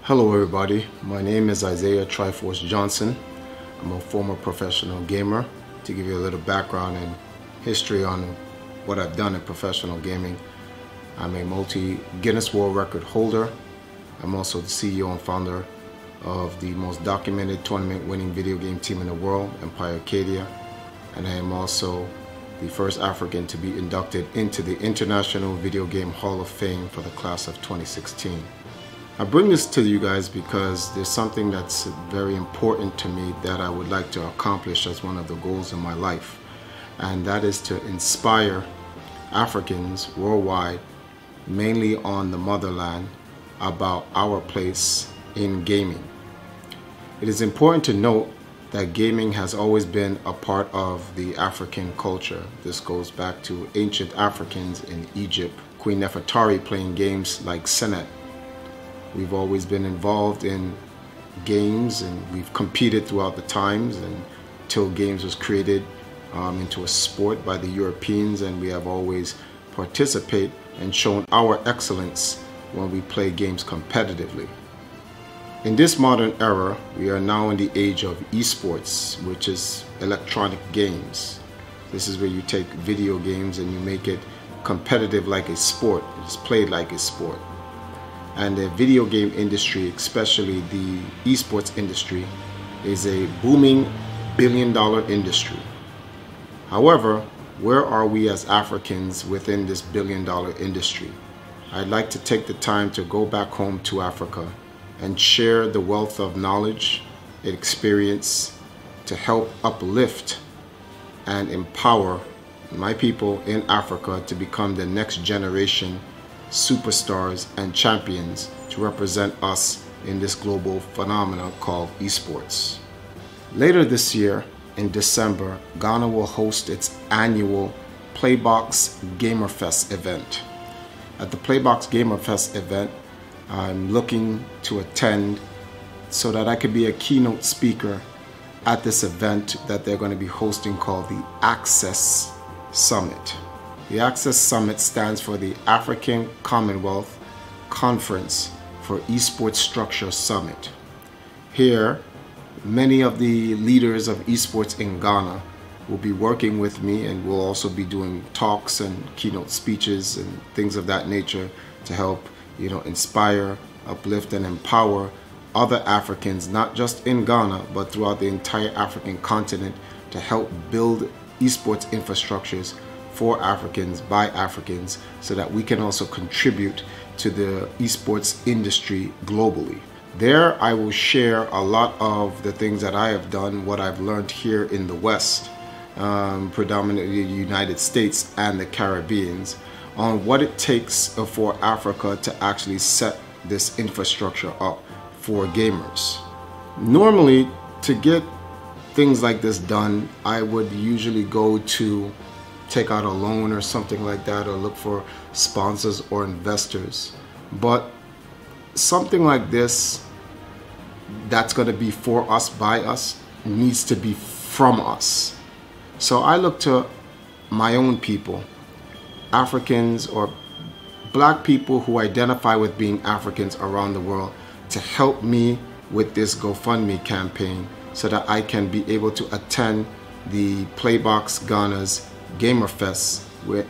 Hello everybody, my name is Isaiah TriForce Johnson. I'm a former professional gamer. To give you a little background and history on what I've done in professional gaming, I'm a multi-Guinness World Record holder. I'm also the CEO and founder of the most documented tournament winning video game team in the world, Empire Arcadia. And I am also the first African to be inducted into the International Video Game Hall of Fame for the class of 2016. I bring this to you guys because there's something that's very important to me that I would like to accomplish as one of the goals in my life, and that is to inspire Africans worldwide, mainly on the motherland, about our place in gaming. It is important to note that gaming has always been a part of the African culture. This goes back to ancient Africans in Egypt, Queen Nefertari playing games like Senet. We've always been involved in games, and we've competed throughout the times until games was created into a sport by the Europeans, and we have always participated and shown our excellence when we play games competitively. In this modern era, we are now in the age of esports, which is electronic games. This is where you take video games and you make it competitive like a sport. It's played like a sport. And the video game industry, especially the esports industry, is a booming billion-dollar industry. However, where are we as Africans within this billion-dollar industry? I'd like to take the time to go back home to Africa and share the wealth of knowledge and experience to help uplift and empower my people in Africa to become the next generation superstars and champions to represent us in this global phenomenon called esports. Later this year, in December, Ghana will host its annual Playbox GamerFest event. At the Playbox GamerFest event, I'm looking to attend so that I could be a keynote speaker at this event that they're going to be hosting called the Access Summit. The Access Summit stands for the African Commonwealth Conference for Esports Structure Summit. Here, many of the leaders of esports in Ghana will be working with me, and we'll also be doing talks and keynote speeches and things of that nature to help, inspire, uplift, and empower other Africans, not just in Ghana, but throughout the entire African continent, to help build esports infrastructures for Africans, by Africans, so that we can also contribute to the esports industry globally. There I will share a lot of the things that I have done, what I've learned here in the West, predominantly the United States and the Caribbean, on what it takes for Africa to actually set this infrastructure up for gamers. Normally, to get things like this done, I would usually go to take out a loan or something like that, or look for sponsors or investors. But something like this that's going to be for us, by us, needs to be from us. So I look to my own people, Africans or black people who identify with being Africans around the world, to help me with this GoFundMe campaign so that I can be able to attend the Playbox Ghana's GamerFest,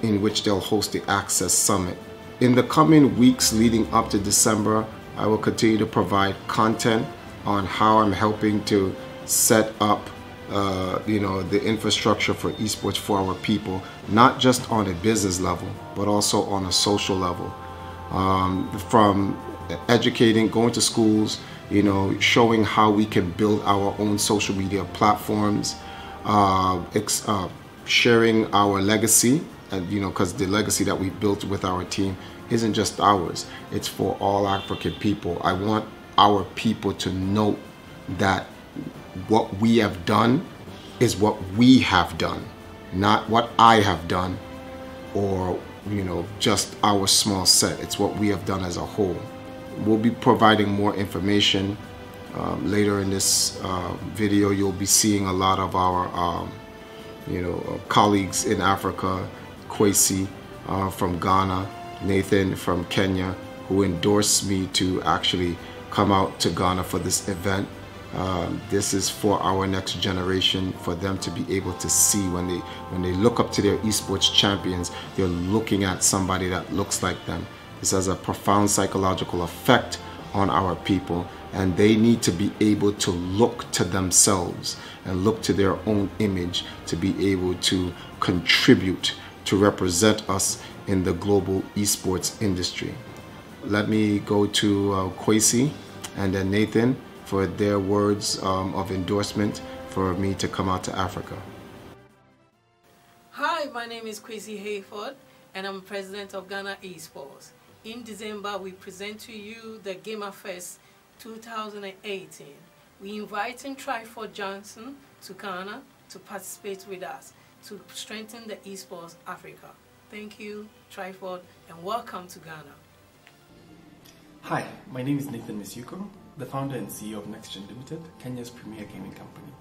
in which they'll host the Access Summit. In the coming weeks leading up to December, I will continue to provide content on how I'm helping to set up the infrastructure for esports for our people, not just on a business level, but also on a social level. From educating, going to schools, showing how we can build our own social media platforms, sharing our legacy, and because the legacy that we built with our team isn't just ours, it's for all African people. I want our people to know that what we have done is what we have done, not what I have done or just our small set. It's what we have done as a whole. We'll be providing more information later in this video. You'll be seeing a lot of our colleagues in Africa, Kwesi from Ghana, Nathan from Kenya, who endorsed me to actually come out to Ghana for this event. This is for our next generation, for them to be able to see when they look up to their esports champions, they're looking at somebody that looks like them. This has a profound psychological effect on our people, and they need to be able to look to themselves and look to their own image to be able to contribute to represent us in the global esports industry. Let me go to Kwesi and then Nathan for their words of endorsement for me to come out to Africa. Hi, my name is Kwesi Hayford and I'm president of Ghana Esports. In December, we present to you the GamerFest 2018. We inviting TriForce Johnson to Ghana to participate with us to strengthen the esports Africa. Thank you, TriForce, and welcome to Ghana. Hi, my name is Nathan Misuko, the founder and CEO of NextGen Limited, Kenya's premier gaming company.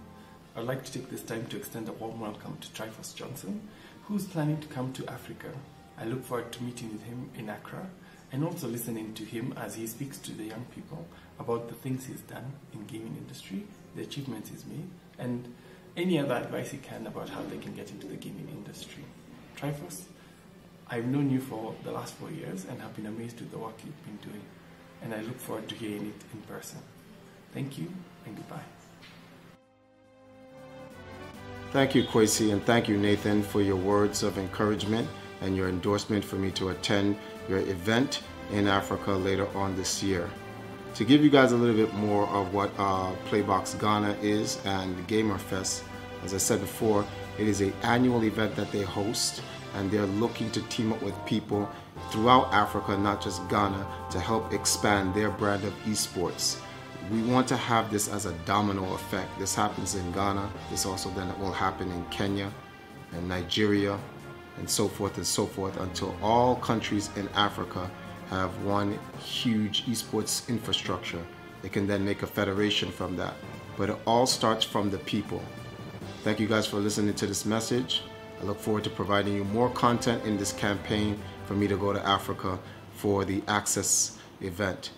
I'd like to take this time to extend a warm welcome to TriForce Johnson, who's planning to come to Africa. I look forward to meeting with him in Accra and also listening to him as he speaks to the young people about the things he's done in gaming industry, the achievements he's made, and any other advice he can about how they can get into the gaming industry. TriForce, I've known you for the last 4 years and have been amazed with the work you've been doing, and I look forward to hearing it in person. Thank you and goodbye. Thank you, Kwesi, and thank you, Nathan, for your words of encouragement and your endorsement for me to attend your event in Africa later on this year. To give you guys a little bit more of what Playbox Ghana is and GamerFest, as I said before, it is an annual event that they host, and they're looking to team up with people throughout Africa, not just Ghana, to help expand their brand of esports. We want to have this as a domino effect. This happens in Ghana, this also then will happen in Kenya and Nigeria and so forth until all countries in Africa have one huge esports infrastructure. They can then make a federation from that. But it all starts from the people. Thank you guys for listening to this message. I look forward to providing you more content in this campaign for me to go to Africa for the Access event.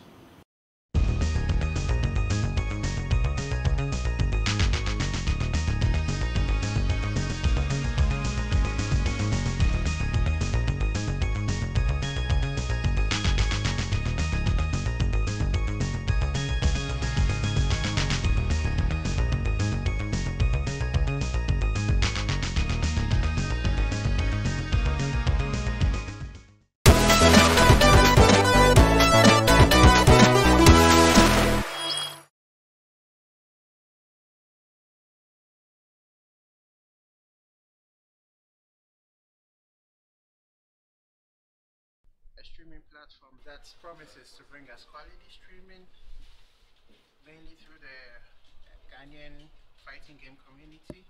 Streaming platform that promises to bring us quality streaming, mainly through the Ghanaian fighting game community,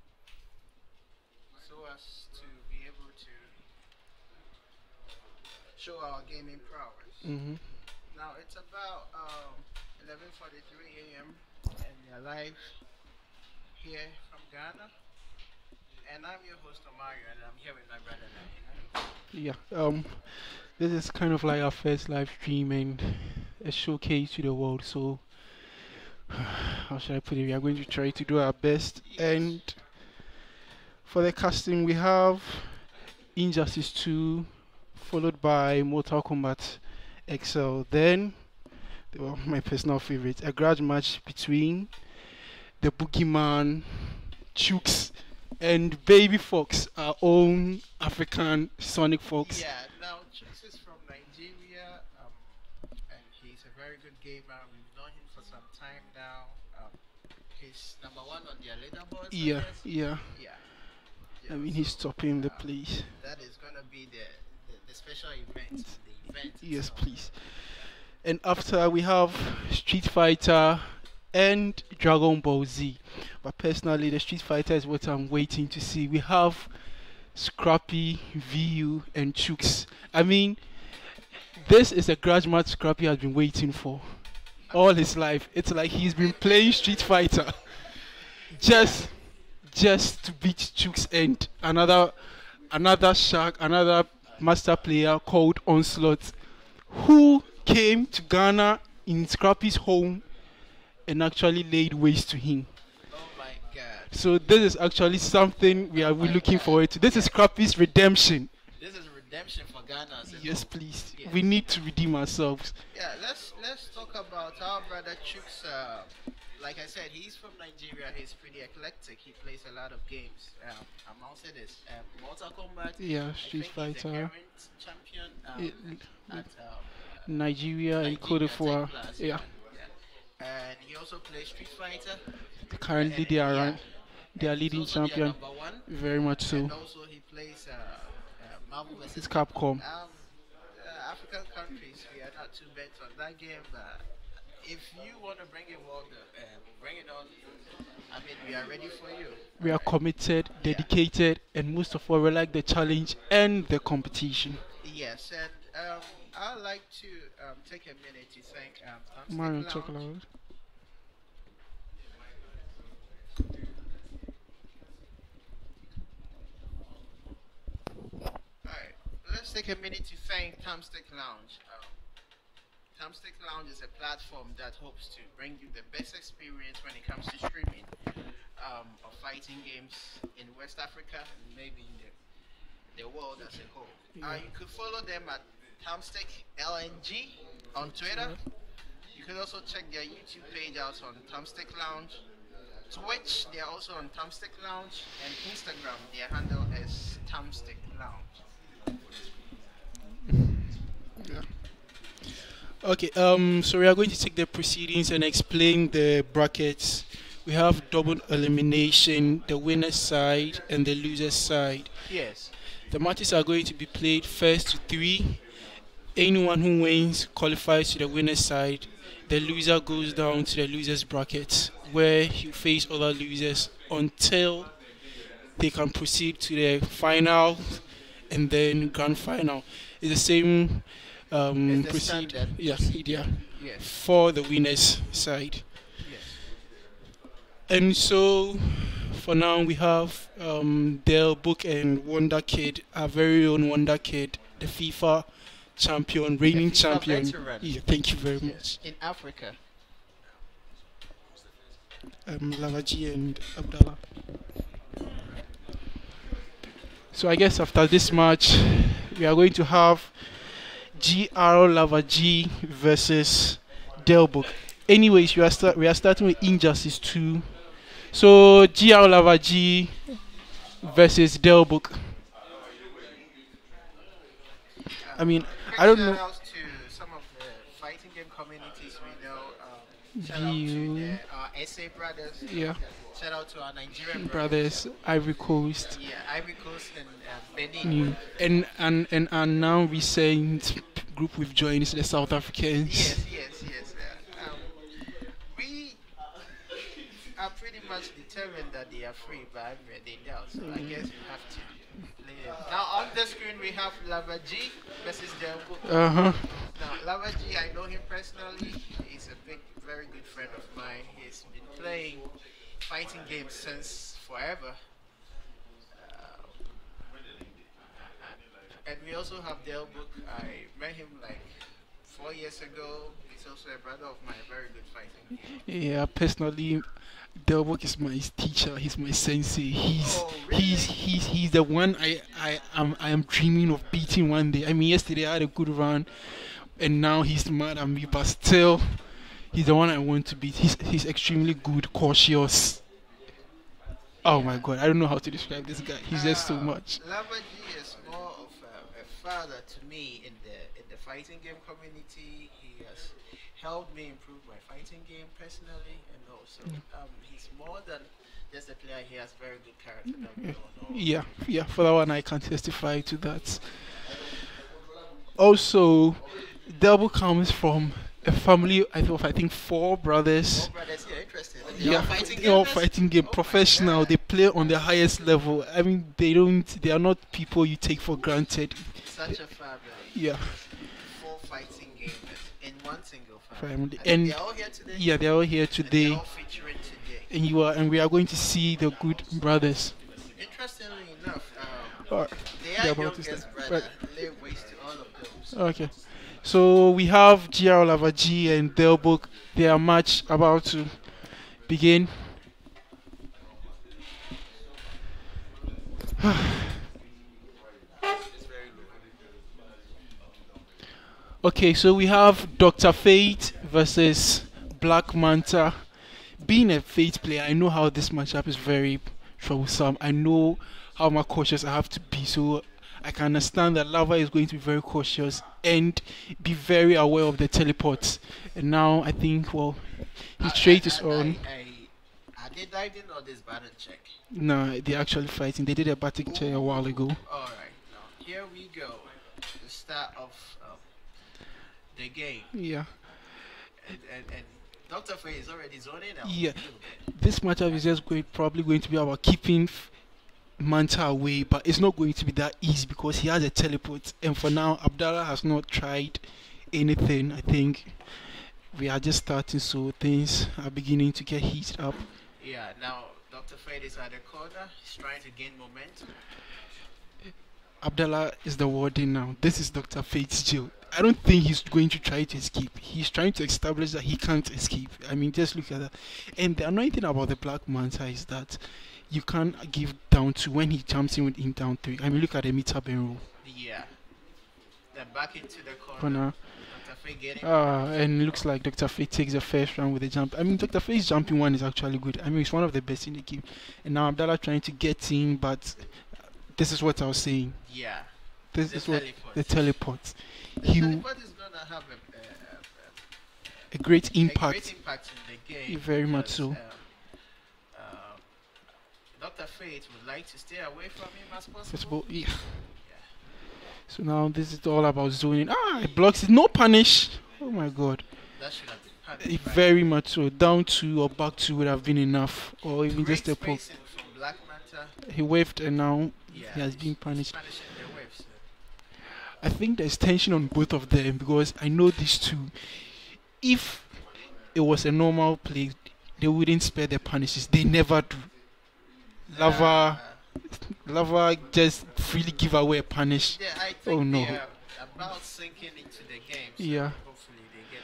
so as to be able to show our gaming prowess. Now it's about 11:43 a.m. and we're live here from Ghana, and I'm your host Omari, and I'm here with my brother Nani. Yeah, this is kind of like our first live stream and a showcase to the world, so how should I put it? We are going to try to do our best. And for the casting, we have Injustice 2 followed by Mortal Kombat XL. Then, well, my personal favorite, a grudge match between the Boogeyman, Chooks, and Baby Fox, our own African Sonic Fox. Yeah, now Chooks is from Nigeria, and he's a very good gamer. We've known him for some time now. He's #1 on their leaderboards. Yeah. Yeah. I mean, he's topping the place. That is gonna be the special event. The event. Yes, itself. please. And after we have Street Fighter and Dragon Ball Z. But personally, the Street Fighter is what I'm waiting to see. We have Scrappy, VU, and Chooks. I mean, this is a grudge match Scrappy has been waiting for all his life. It's like he's been playing Street Fighter just to beat Chooks and another shark, another master player called Onslaught, who came to Ghana in Scrappy's home and actually laid waste to him. Oh my God. So this is actually something we are My looking God. forward to. This is Yes. Scrappy's redemption. This is redemption for Ghana as a Yes, whole. please. Yes. We need to redeem ourselves. Yeah, let's talk about our brother Chooks. Like I said, he's from Nigeria. He's pretty eclectic. He plays a lot of games. Amongst it is Mortal Kombat. Yeah, I Street think he's a Fighter. current champion It- at Nigeria and Cote Nigeria d'Ivoire. Tech Class. Yeah. Yeah. And he also plays Street Fighter. Currently And, they are yeah. they are And he's leading also their champion. number one. Very much so. And also he plays Marvel vs. It's Capcom. African countries, we are not too bent on that game. If you want to bring it bring it on. I mean, we are ready for you. We are committed, dedicated, and most of all, we like the challenge and the competition. Yes, and I'd like to take a minute to thank Mario Thumbstick Lounge. Chocolate. Alright, let's take a minute to thank Thumbstick Lounge. Thumbstick Lounge is a platform that hopes to bring you the best experience when it comes to streaming of fighting games in West Africa and maybe in the world as a whole. You could follow them at Thumbstick LNG on Twitter. You could also check their YouTube page out on Thumbstick Lounge. Twitch, they are also on Thumbstick Lounge, and Instagram, their handle is Thumbstick Lounge. Okay, so we are going to take the proceedings and explain the brackets. We have double elimination, the winner's side and the loser's side. Yes. The matches are going to be played first to 3. Anyone who wins qualifies to the winner's side. The loser goes down to the loser's bracket, where he face other losers until they can proceed to the final and then grand final. It's the same It's the proceed. standard Yeah, procedure. yeah, Yes. for the winner's side. Yes. And so, for now, we have Dellbook and Wonder Kid, our very own Wonder Kid, the FIFA champion, reigning FIFA champion. veteran. Yeah, thank you very much. In Africa. Lavaji and Abdallah. So I guess after this match, we are going to have GR Lavaji versus Dellbook. Anyways, we are starting with Injustice 2. So GR Lavaji versus Dellbook. I mean, I don't know. Shout out to some of the fighting game communities we know. Shout out to our SA brothers. Yeah, Shout out to our Nigerian brothers, Ivory Coast. Yeah, Ivory Coast and Benin. And our now recent group we've joined is the South Africans. Yes. We are pretty much determined that they are free, but they doubt. So I guess we have to play it. Now on the screen we have Lava G versus Dellbook. Now Lava G, I know him personally. He's a very good friend of mine. He's been playing fighting games since forever. And we also have Dellbook. I met him like 4 years ago. He's also a brother of mine, a very good fighting. Yeah, personally, Dellbook is my teacher. He's my sensei. He's the one I am dreaming of beating one day. I mean, yesterday I had a good run, and now he's mad at me, but still, he's the one I want to beat. He's extremely good, cautious. Oh my God, I don't know how to describe this guy. He's just so much. Lava G is more of a father to me in the fighting game community. He has helped me improve my fighting game personally, and also he's more than just a player. He has very good character that we all know. Yeah, for that one I can testify to that. Also, Dellbook comes from a family I think 4 brothers. 4 brothers, yeah, interesting. Yeah, they all fighting game, professional. They play on the highest level. I mean, they are not people you take for granted. Such a family. Yeah. 4 fighting gamers in one single Family. And they're all here today. Yeah, they're all here And today. they're all featuring today. And we are going to see the good brothers. Interestingly enough, Or their they're about to youngest start. brother laid waste to all of them. Okay. So we have GR Lava G and Dellbook. Their match about to begin. Okay, so we have Dr. Fate versus Black Manta. Being a Fate player, I know how this matchup is very troublesome. I know how much cautious I have to be, so I can understand that Lava is going to be very cautious and be very aware of the teleports. And now I think, well, his trade is on. Are they diving on this battle check? No, they're actually fighting. They did a battle check a while ago. Alright, now here we go. The start of the game. Yeah. And Dr. Faye is already zoning out. Yeah. This matchup is just probably going to be about keeping Manta away, but it's not going to be that easy because he has a teleport. And for now, Abdallah has not tried anything. I think we are just starting, so things are beginning to get heated up. Yeah, now Dr. Fade is at the corner. He's trying to gain momentum. Abdallah is the warden now. This is Dr. Fade's jail. I don't think he's going to try to escape. He's trying to establish that he can't escape. I mean, just look at that. And the annoying thing about the Black Manta is that you can't give down 2 when he jumps in with him down 3. I mean, look at the meter and roll. Yeah. Then back into the corner. Dr. Fade getting and it looks like Dr. Fate takes the first round with the jump. I mean, Dr. Fate's jumping one is actually good. I mean, it's one of the best in the game. And now Abdallah trying to get in, but this is what I was saying. Yeah. This The is what teleport. the teleport. The teleport is going to have A great a impact. great impact in the game. Very much because, so. Dr. Fate would like to stay away from him as possible. Possible, yeah. So now this is all about zoning. It blocks it. No punish. Oh my god. That should have been punished. Very much so. Down 2 or back 2 would have been enough. Or even Great just a poke. spacing from Black Manta. He waved and now Yeah, he has been he's punished. punishing the waves. I think there's tension on both of them because I know these two. If it was a normal play, they wouldn't spare their punishes. They never do. Lava just freely give away a punish. Yeah, I think Oh, no. they are about sinking into the game. So Yeah. hopefully they get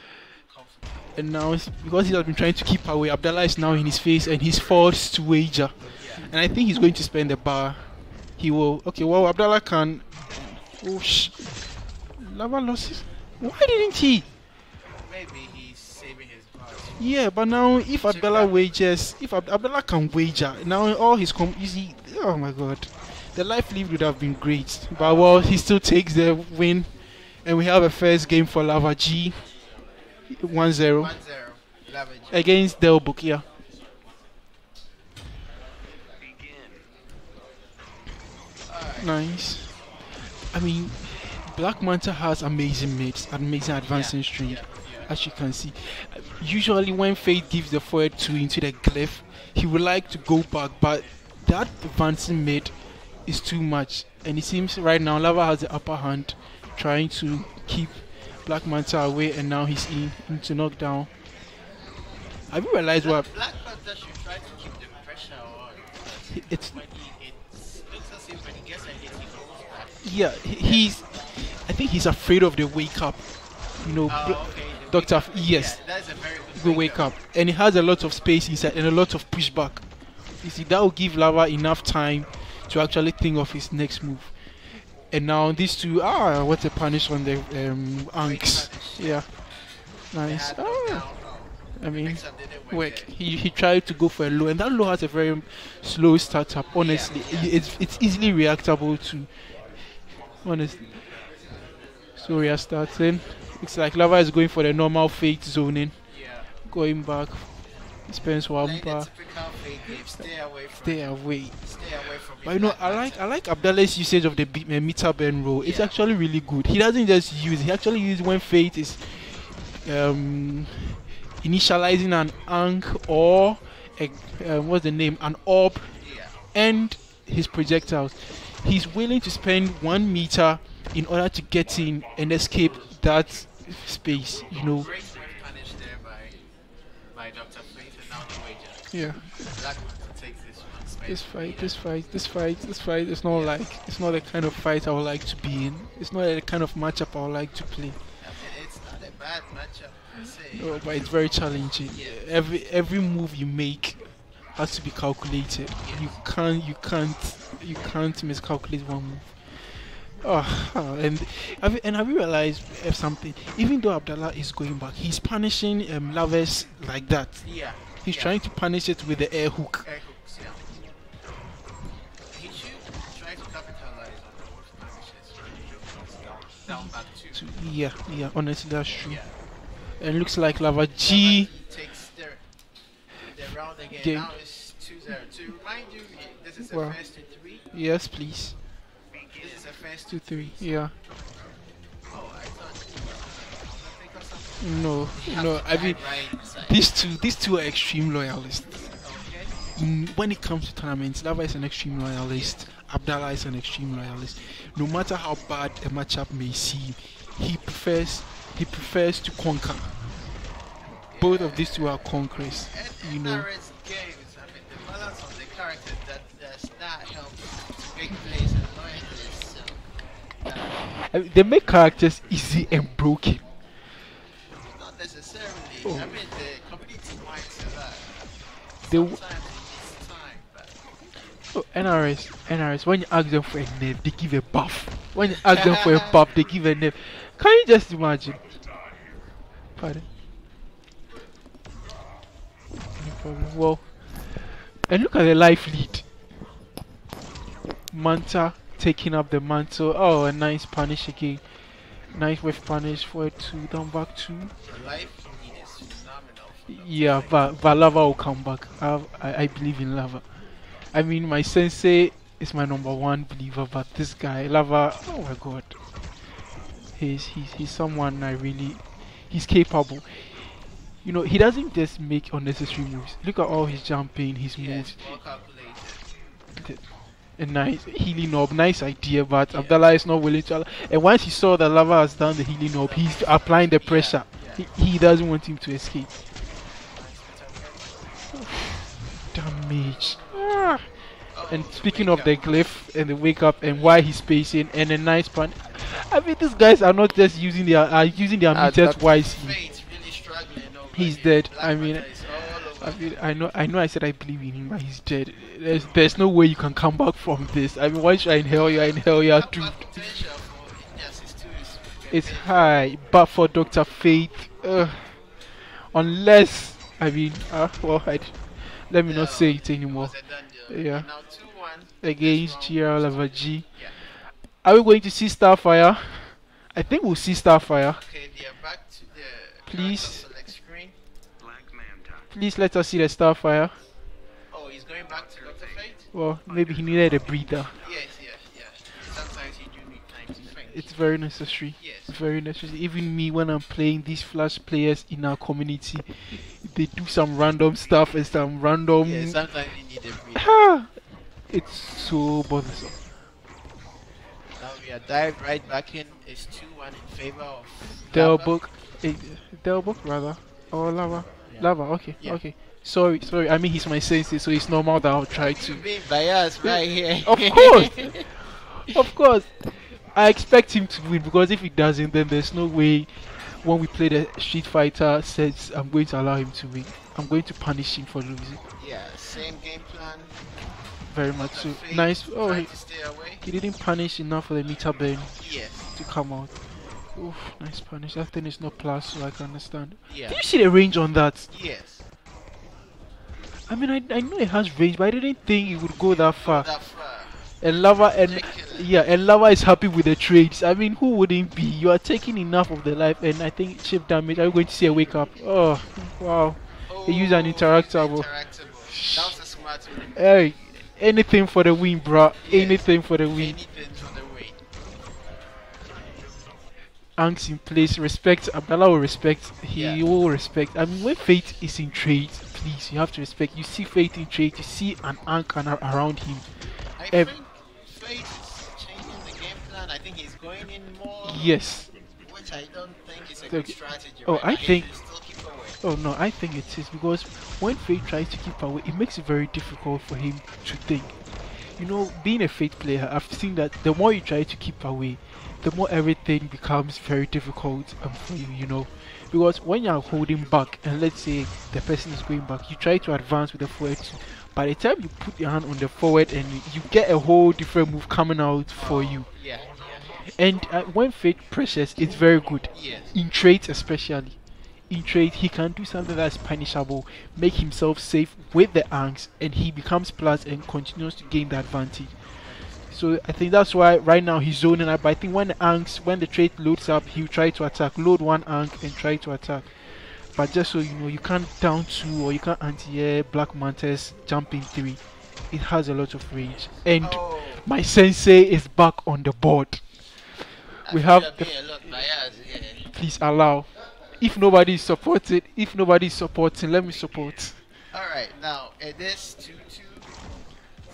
comfortable. And now, because he has been trying to keep away, Abdallah is now in his face and he's forced to wager. Yeah. And I think he's going to spend the bar. He will. Okay, well, Abdallah can. Oh, Lava loses. Why didn't he? Maybe he's saving his bars. Yeah, but now if Abdallah wagers, if Abdallah can wager, now all his easy. Oh my god, the life lead would have been great. But well, he still takes the win, and we have a first game for Lava G. 1-0 1-0. Lava G. against Dellbook. Yeah. Nice. I mean, Black Manta has amazing mates, amazing advancing string, as you can see. Usually when Fate gives the forward 2 into the glyph, he would like to go back, but that advancing mate is too much. And it seems right now Lava has the upper hand, trying to keep Black Manta away, and now he's into knockdown. Have you realized what? Black Panther should try to keep the pressure on. It's When it looks as if when he gets a hit, he goes back. yeah, he's. I think he's afraid of the wake up. You know, Okay. Doctor. Yes, Yeah, that's a very good the wake up, and he has a lot of space inside and a lot of pushback. You see, that will give Lava enough time to actually think of his next move. And now these two, what a punish on the Anks. Yeah, nice. I mean, work. He tried to go for a low, and that low has a very slow startup. Honestly, it's easily reactable to. Honestly, so we are starting. Looks like Lava is going for the normal Fate zoning. Yeah. Going back, spends one Playing the bar. typical fake game, stay away from Stay away. Stay away from But you know, I like Abdallah's usage of the meter bend roll. It's actually really good. He doesn't just use it. He actually uses when Fate is initializing an ank or what's the name, an orb, and his projectiles. He's willing to spend 1 meter in order to get in and escape that space. You know. Great punish there by Dr. Fate and now the wager. Yeah. Black Panther takes this one. This fight is not like, it's not the kind of fight I would like to be in. It's not the kind of matchup I would like to play. I mean, it's not a bad matchup, per se. No, but it's very challenging. Every move you make has to be calculated. You can't miscalculate one move. Oh, and have you realized something? Even though Abdallah is going back, he's punishing Laves like that. Yeah. He's trying to punish it with the air hook. Air hooks, yeah. He should try to capitalize on the wolf punishes. Down back too. Yeah, honestly, that's true. Yeah. And it looks like Lava G He takes the round again. Now it's 2-0. To remind you, this is a first to 3. Yes, please. This is a first 2-3. Yeah. Oh, I thought think of something. No. I mean, these two are extreme loyalists. Okay. When it comes to tournaments, Lava is an extreme loyalist. Abdallah is an extreme loyalist. No matter how bad a matchup may seem, he prefers to conquer. Both of these two are conquerors. And you know. games, I mean, the balance of the characters that does not help to make plays and loyalties. So, They make characters easy and broken. not necessarily. Oh. I mean, the community minds a lot. They Sometimes it needs time, but NRS, when you ask them for a nerf, they give a buff. When you ask them for a buff, they give a nerf. Can you just imagine? Pardon? No problem. Well, and look at the life lead. Manta taking up the mantle. Oh, a nice punish again. Nice wave punish for 2 down back 2. the life lead is phenomenal. Yeah, but Lava will come back. I believe in Lava. I mean, my sensei is my #1 believer, but this guy, Lava, oh my god. He's someone he's capable. You know, he doesn't just make unnecessary moves. Look at all his jumping, his moves. Well calculated. A nice healing up, nice idea, but Abdallah is not willing to. And once he saw that Lava has done the healing up, he's applying the pressure. He doesn't want him to escape. Damage. And speaking of the glyph and the wake up and why he's spacing and a nice punch. I mean, these guys are not just using their meters wisely. Fate's really struggling over He's here. dead. Black I mean, Manta is all over. I know. I said I believe in him, but he's dead. There's no way you can come back from this. I mean, once you're in hell, you're doomed. Potential for injustice too is It's high, but for Dr. Fate, unless let me not say it anymore. Yeah. Now 2-1 Against GR Lava G. Yeah. Are we going to see Starfire? I think we'll see Starfire. Okay, they are back to the Please. select screen. Please let us see the Starfire. Oh, he's going back to Dr. Fate? Well, maybe he needed a breather. Yes. Sometimes you do need time to think. It's very necessary. Yes. Very necessary. Even me, when I'm playing these Flash players in our community, they do some random stuff and some random. Yeah, sometimes you need a breather. It's so bothersome. Now we are dived right back in. It's 2-1 in favor of Dellbook. Dellbook rather. Or Lava. Yeah. Lava, okay, Yeah. okay. Sorry. I mean, he's my sensei, so it's normal that I'll try to. Being biased right here. Of course! Of course! I expect him to win because if he doesn't, then there's no way when we play the Street Fighter sets, I'm going to allow him to win. I'm going to punish him for losing. Yeah, same game plan. Very much so. Fate Nice. Oh, trying to stay away. he didn't punish enough for the meter burn Yes. to come out. Oof, nice punish. That thing is not plus, so I can understand. Yeah. Did you see the range on that? Yes. I mean, I know it has range, but I didn't think it would go that far. That far. And Lava Ridiculous. and Lava is happy with the trades. I mean, who wouldn't be? You are taking enough of the life, and I think chip damage. Are you going to see a wake up? Oh, wow! They use an interactable. That was a smart one. Hey, anything for the win, bro. Yes. Anything for the win. Anything for the win. Angst in place. Respect. Abdallah will respect. He Yeah. will respect. I mean, when Fate is in trade, please, you have to respect. You see Fate in trade. You see an anchor around him. I Ev- think Fate is changing the game plan. I think he's going in more. Yes. Which I don't think is a Okay. good strategy. Oh, right I now. He think- should still keep Oh no, I think it is because when Faith tries to keep away, it makes it very difficult for him to think. You know, being a Faith player, I've seen that the more you try to keep away, the more everything becomes very difficult for you, you know. Because when you're holding back, and let's say the person is going back, you try to advance with the forward. By the time you put your hand on the forward, and you get a whole different move coming out for you. Yeah. And when Faith pressures, it's very good. Yes. In trades especially. In trade, he can do something that's punishable, make himself safe with the angst, and he becomes plus and continues to gain the advantage. So I think that's why right now he's zoning up. But I think when the trade loads up, he'll try to attack. Load one angst and try to attack. But just so you know, you can't down 2 or you can't anti-air Black Mantis jumping 3. It has a lot of range. And my sensei is back on the board. We have the please allow. If nobody is supporting, let me support. Alright, now it is 2-2.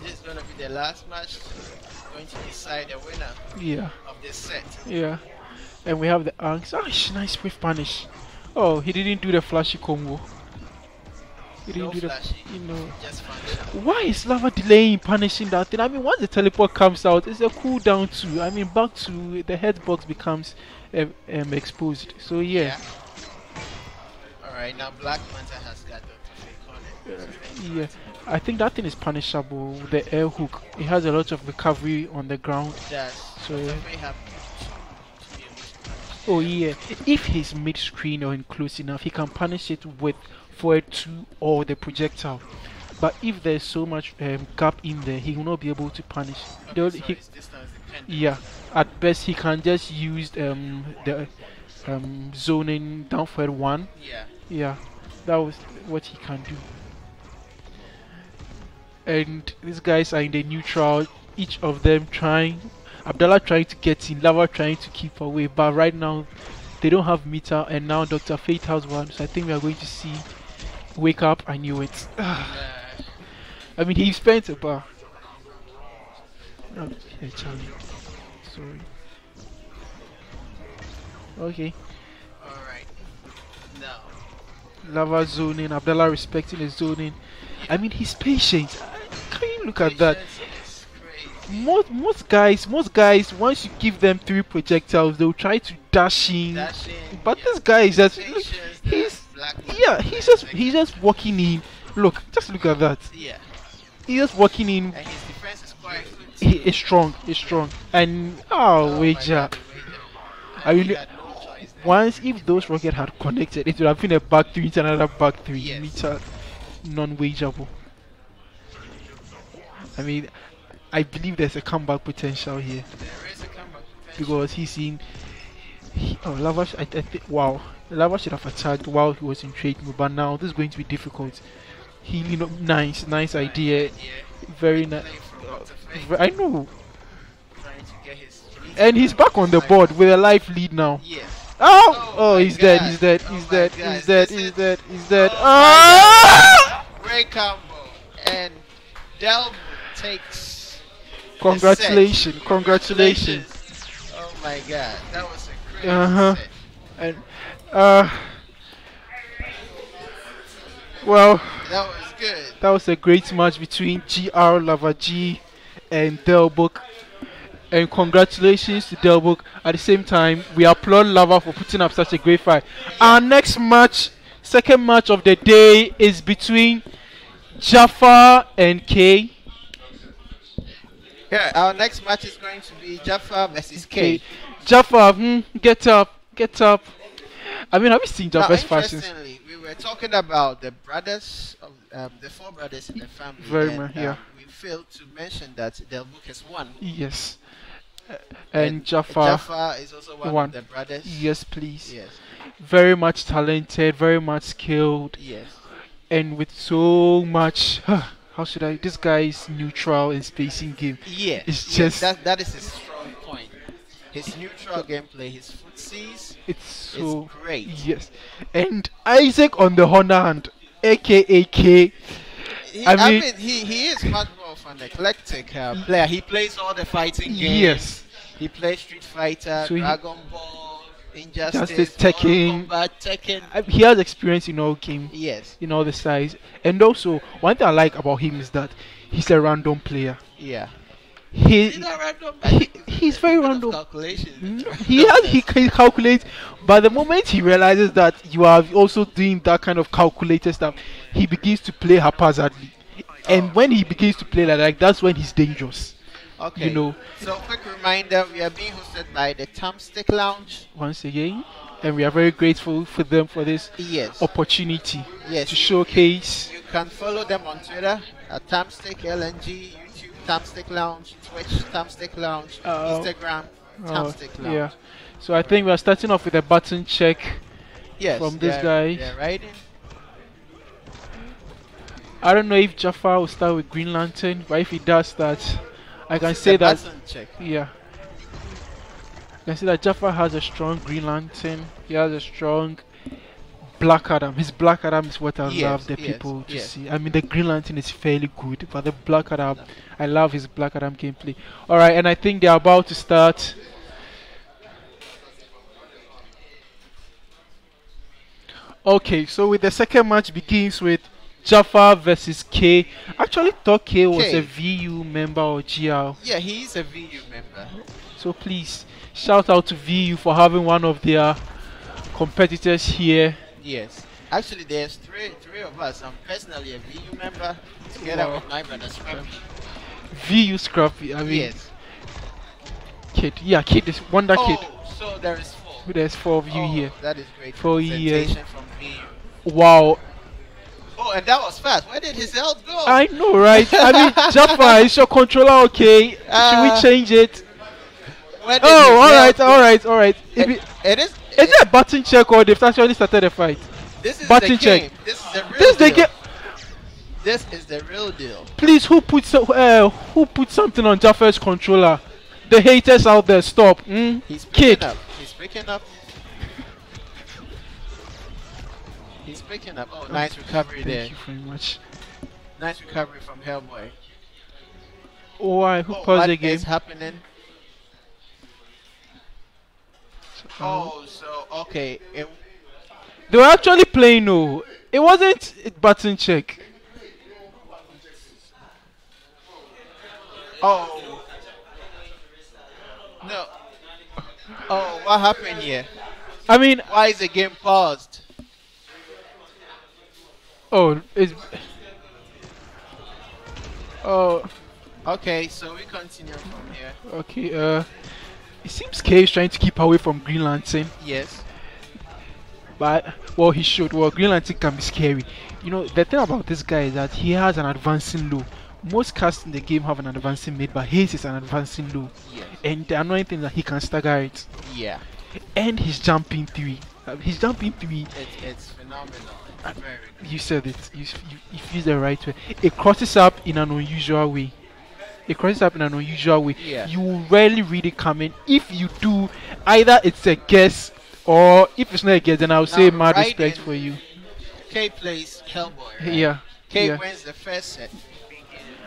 This is gonna be the last match. Going to decide the winner of this set. Yeah. And we have the angst. Ah, nice with punish. Oh, he didn't do the flashy combo. He didn't do flashy, you know. just function. Why is Lava delaying punishing that thing? I mean, once the teleport comes out, it's a cooldown too. I mean, back to the head box becomes exposed. So yeah. Alright, now Black Manta has got the perfect on it. Yeah, I think that thing is punishable. The air hook, it has a lot of recovery on the ground. So oh yeah, if he's mid-screen or in close enough, he can punish it with forward 2 or the projectile. But if there's so much gap in there, he will not be able to punish. Yeah, at best he can just use the zoning down forward 1. Yeah, that was what he can do. And these guys are in the neutral, each of them trying. Abdallah trying to get in, Lava trying to keep away, but right now they don't have meter, and now Dr. Fate has one, so I think we are going to see wake up. I knew it. I mean, he spent a bar. Oh, yeah, Charlie. Sorry. Okay. Alright. Now. Lava zoning, Abdallah respecting his zoning. I mean, he's patient. Can you look at that? Most guys, once you give them 3 projectiles, they'll try to dash in. But this guy is just, he's just walking in. Look, just look at that. Yeah. He's just walking in. And his defense is quite good. He is strong, And wager. I mean, once if those rockets had connected, it would have been a back 3 into another back 3 meter, non-wageable. I mean, I believe there's a comeback potential here. There is a comeback potential. Because he's in. Lava, I think, wow. Lava should have attacked while he was in trade mode, but now this is going to be difficult. Nice idea. Very nice. I know. Trying to get his and he's back on the board with a life lead now. Yes. Oh, he's dead. He's dead. Great combo. And Dellbook takes. Congratulations. Oh my god, that was a crazy set. And well, that was good. That was a great match between GR Lava G and Dellbook. And congratulations to Dellbook. At the same time, we applaud Lava for putting up such a great fight. Our next match, second match of the day, is between Jaffa and K. Yeah, our next match is going to be Jaffa versus K. Jaffa, get up. I mean, have you seen Jaffa's fashions? Interestingly, we were talking about the brothers, the 4 brothers in the family. Very much, yeah. We failed to mention that Dellbook has won. Yes. And Jaffa is also one of the brothers. Yes, please. Yes. Very much talented, very much skilled. Yes. And with so much, how should I? This guy is neutral in spacing game. Yeah. It's just that is his strong point. His neutral gameplay, his footsies. It's so great. Yes. And Isaac on the Honor hand, aka K. I mean, he is much more of an eclectic player. He plays all the fighting games. Yes. He plays Street Fighter, Dragon Ball, Injustice, Tekken. Tekken. He has experience in all game, Yes. in all the size. And also, one thing I like about him is that he's a random player. Yeah. He, Is that random? he's very random. Calculation. He can calculate, but the moment he realizes that you are also doing that kind of calculated stuff, he begins to play haphazardly. And when he begins to play like that, that's when he's dangerous. Okay. You know. So, quick reminder: we are being hosted by the Thumbstick Lounge. Once again, and we are very grateful for them for this opportunity to showcase. You can follow them on Twitter at Thumbstick LNG, YouTube Thumbstick Lounge, Twitch Thumbstick Lounge, Instagram Thumbstick Lounge. Yeah. So I think we are starting off with a button check from this guy. Yeah, right in. I don't know if Jaffa will start with Green Lantern, but if he does that, I can say that. Yeah. I can say that Jaffa has a strong Green Lantern. He has a strong Black Adam. His Black Adam is what I love the people to see. I mean, the Green Lantern is fairly good, but the Black Adam, I love his Black Adam gameplay. Alright, and I think they're about to start. Okay, so with the second match begins with Jaffa versus K. Actually thought K was a VU member or GL. Yeah, he's a VU member. So please, shout out to VU for having one of their competitors here. Yes. Actually, there's three of us. I'm personally a VU member, together with my brother Scrappy. VU Scrappy, I mean. Yes. Kid, yeah, Kid is Wonder Kid. So there is 4. There's 4 of you here. That is great. 4 years. From VU. Wow. Oh, and that was fast. Where did his health go? I know, right? I mean, Jaffa, is your controller okay? Should we change it? Alright. It is. Is it a button check or they've actually started a fight? This is button the check. Game. This is the real deal. This is the real deal. Please, who put something on Jaffa's controller? The haters out there, stop. He's picking up. He's picking up. He's picking up. Oh, nice recovery there. Thank you very much. Nice recovery from Hellboy. Why? Who paused the game? What is happening? Okay. They were actually playing. No, it wasn't a button check. Oh. No. Oh, what happened here? I mean, why is the game paused? Oh, it's. Oh. Okay, so we continue from here. Okay, it seems K is trying to keep away from Green Lantern. Yes. But, well, he should. Well, Green Lantern can be scary. You know, the thing about this guy is that he has an advancing low. Most casts in the game have an advancing mid, but his is an advancing low. Yes. And the annoying thing is that he can stagger it. Yeah. And he's jumping 3. He's jumping 3. It's phenomenal. It's very good. You said it. You used the right way. It crosses up in an unusual way. Yeah. You will rarely read it coming. If you do, either it's a guess or if it's not a guess, then I'll say mad respect for you. K plays Hellboy. Right? Yeah. K wins the first set.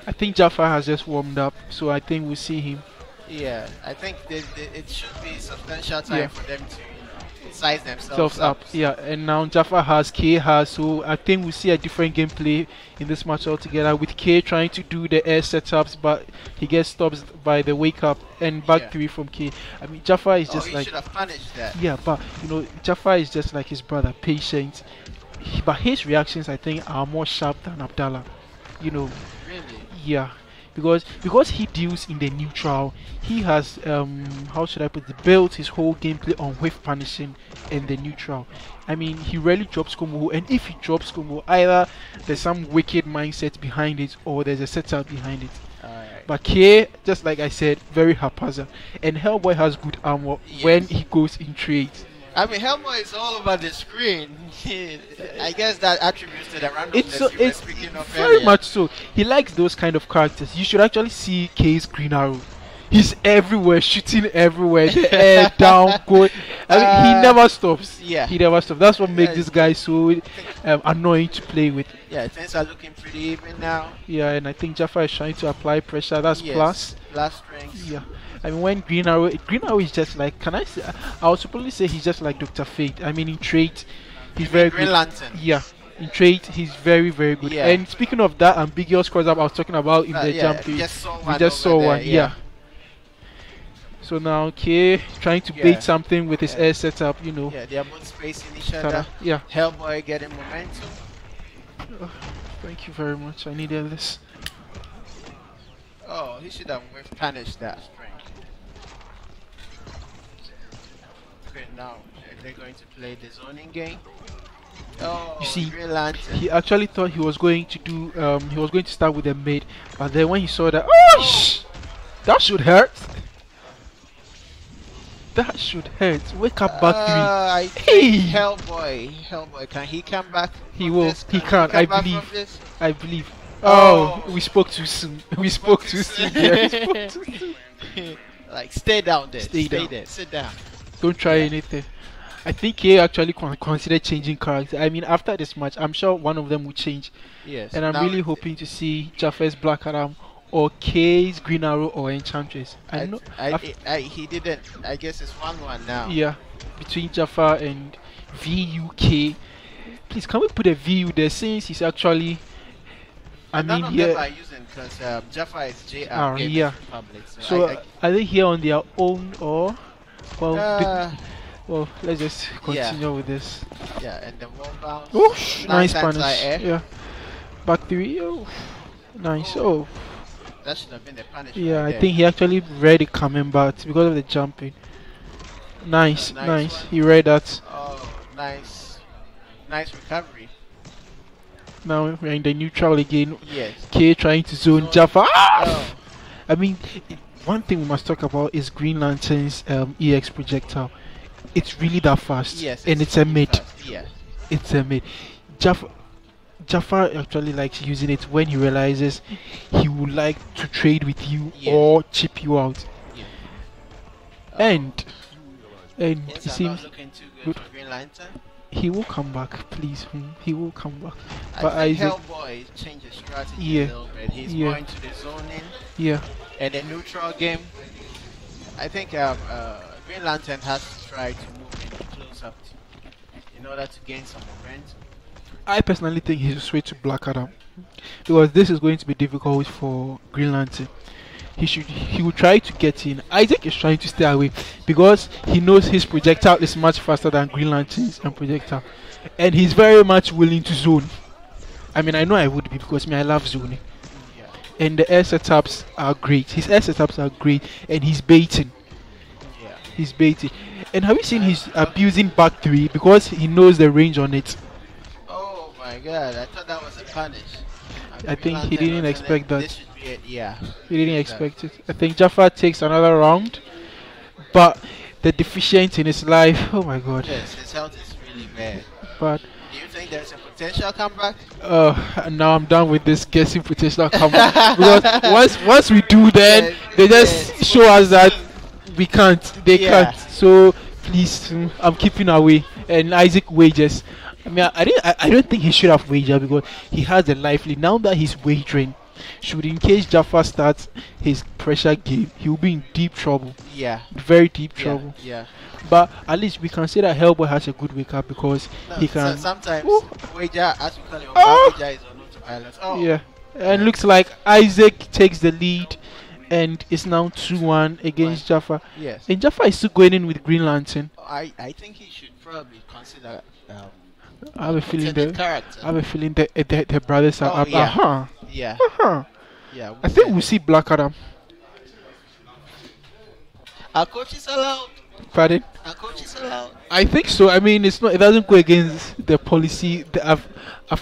I think Jaffa has just warmed up, so I think we'll see him. Yeah, I think it should be substantial time for them to size themselves up. Yeah, and now Jaffa has, K has, so I think we'll see a different gameplay in this match altogether, with K trying to do the air setups, but he gets stopped by the wake up and back 3 from K. I mean, Jaffa is just like. Should have punished that. Yeah, but you know, Jaffa is just like his brother, patient. But his reactions, I think, are more sharp than Abdallah. You know. Really? Yeah. Because he deals in the neutral, he has how should I put it, built his whole gameplay on whiff punishing in the neutral. I mean, he rarely drops combo, and if he drops combo, either there's some wicked mindset behind it or there's a setup behind it. But K, just like I said, very haphazard, and Hellboy has good armor when he goes in trades. I mean, Hellboy is all over the screen. I guess that attributes to the randomness you were speaking of very earlier. much so. He likes those kind of characters. You should actually see K's Green Arrow. He's everywhere, shooting everywhere, the air, down, going. I mean, he never stops. Yeah. He never stops. That's what makes this guy so annoying to play with. Yeah, things are looking pretty even now. Yeah, and I think Jaffa is trying to apply pressure. That's plus. Plus strength. Yeah. I mean, when Green Arrow is just like, can I say, I would probably say he's just like Dr. Fate. I mean, in trait, he's very Green good. Lantern. Yeah, in trait, he's very, very good. Yeah. And speaking of that ambiguous cross-up I was talking about in the jump, we just saw one. Yeah. So now, okay, trying to bait something with his air setup, you know. Yeah, they are both spacing each other. Yeah. Hellboy getting momentum. Thank you very much. I needed this. Oh, he should have punished that strength. Okay, now they're going to play the zoning game. Oh, you see, Green Lantern. He actually thought he was going to do, he was going to start with a mid, but then when he saw that, that should hurt. That should hurt. Wake up, back three. I think Hellboy, can he come back? He will. This? He can. I believe. I believe. Oh, we spoke too soon. We spoke too soon. Yeah, we spoke too soon. Like, stay down there. Stay down. there. Sit down. Don't try anything. I think he actually considered changing character. I mean, after this match, I'm sure one of them will change. Yes. And I'm really hoping to see Jaffa's Black Adam or Kay's Green Arrow or Enchantress. He didn't. I guess it's 1-1 now. Yeah, between Jaffa and VUK. Please, can we put a VU there since he's actually. None of them are using because Jaffa is JR. Yeah. Republic, so are they here on their own or? Well, well, let's just continue with this. Yeah, and the wall bounce. Oh, nice punish. Yeah. Back three. Oh, nice. Oh. That should have been the punish. Yeah, I think he actually read it coming back because of the jumping. Nice. He read that. Oh, nice recovery. Now we're in the neutral again. Yes. K trying to zone Jaffa. Oh. I mean, one thing we must talk about is Green Lantern's EX projectile. It's really that fast. Yes. And it's a mid. Yeah. It's a mid. Jaffa actually likes using it when he realizes he would like to trade with you or chip you out. Yeah. And it seems looking too good for Green Lantern. He will come back, please. He will come back. But I think Hellboy changed his strategy a little bit. He's going to the zoning. Yeah. And the neutral game. I think Green Lantern has to try to move in close up in order to gain some momentum. I personally think he should switch to Black Adam because this is going to be difficult for Green Lantern. He will try to get in. Isaac is trying to stay away because he knows his projectile is much faster than Green Lantern's and projectile, and he's very much willing to zone. I mean, I know I would be because I love zoning. Yeah. And the air setups are great. His air setups are great, and he's baiting. Yeah. He's baiting. And have you seen he's abusing back three because he knows the range on it? Oh my God! I thought that was a punish. I think he didn't expect that. Yeah. He didn't expect it. I think Jaffa takes another round, but the deficiency in his life, oh my God. Yes, his health is really bad. But do you think there's a potential comeback? Now I'm done with this guessing potential comeback because once we do, then they just show us that we can't. They can't. So please, I'm keeping away. And Isaac wages. I mean, I don't think he should have wagered because he has a lively. Now that he's wagering, should in case Jaffa starts his pressure game, he will be in deep trouble. Yeah. Very deep trouble. Yeah. But at least we can say that Hellboy has a good wake up because he can. Sometimes wager, as we call it, wager is on autopilot. Oh. Yeah. And looks like Isaac takes the lead, and it's now 2-1 against Jaffa. Yes. And Jaffa is still going in with Green Lantern. I think he should probably consider. I have a feeling that the brothers are up. Yeah. Yeah. Yeah. I think we'll see Black Adam. Our coach is allowed. Pardon? Our coach is allowed. I think so. I mean, it's not. It doesn't go against the policy. I've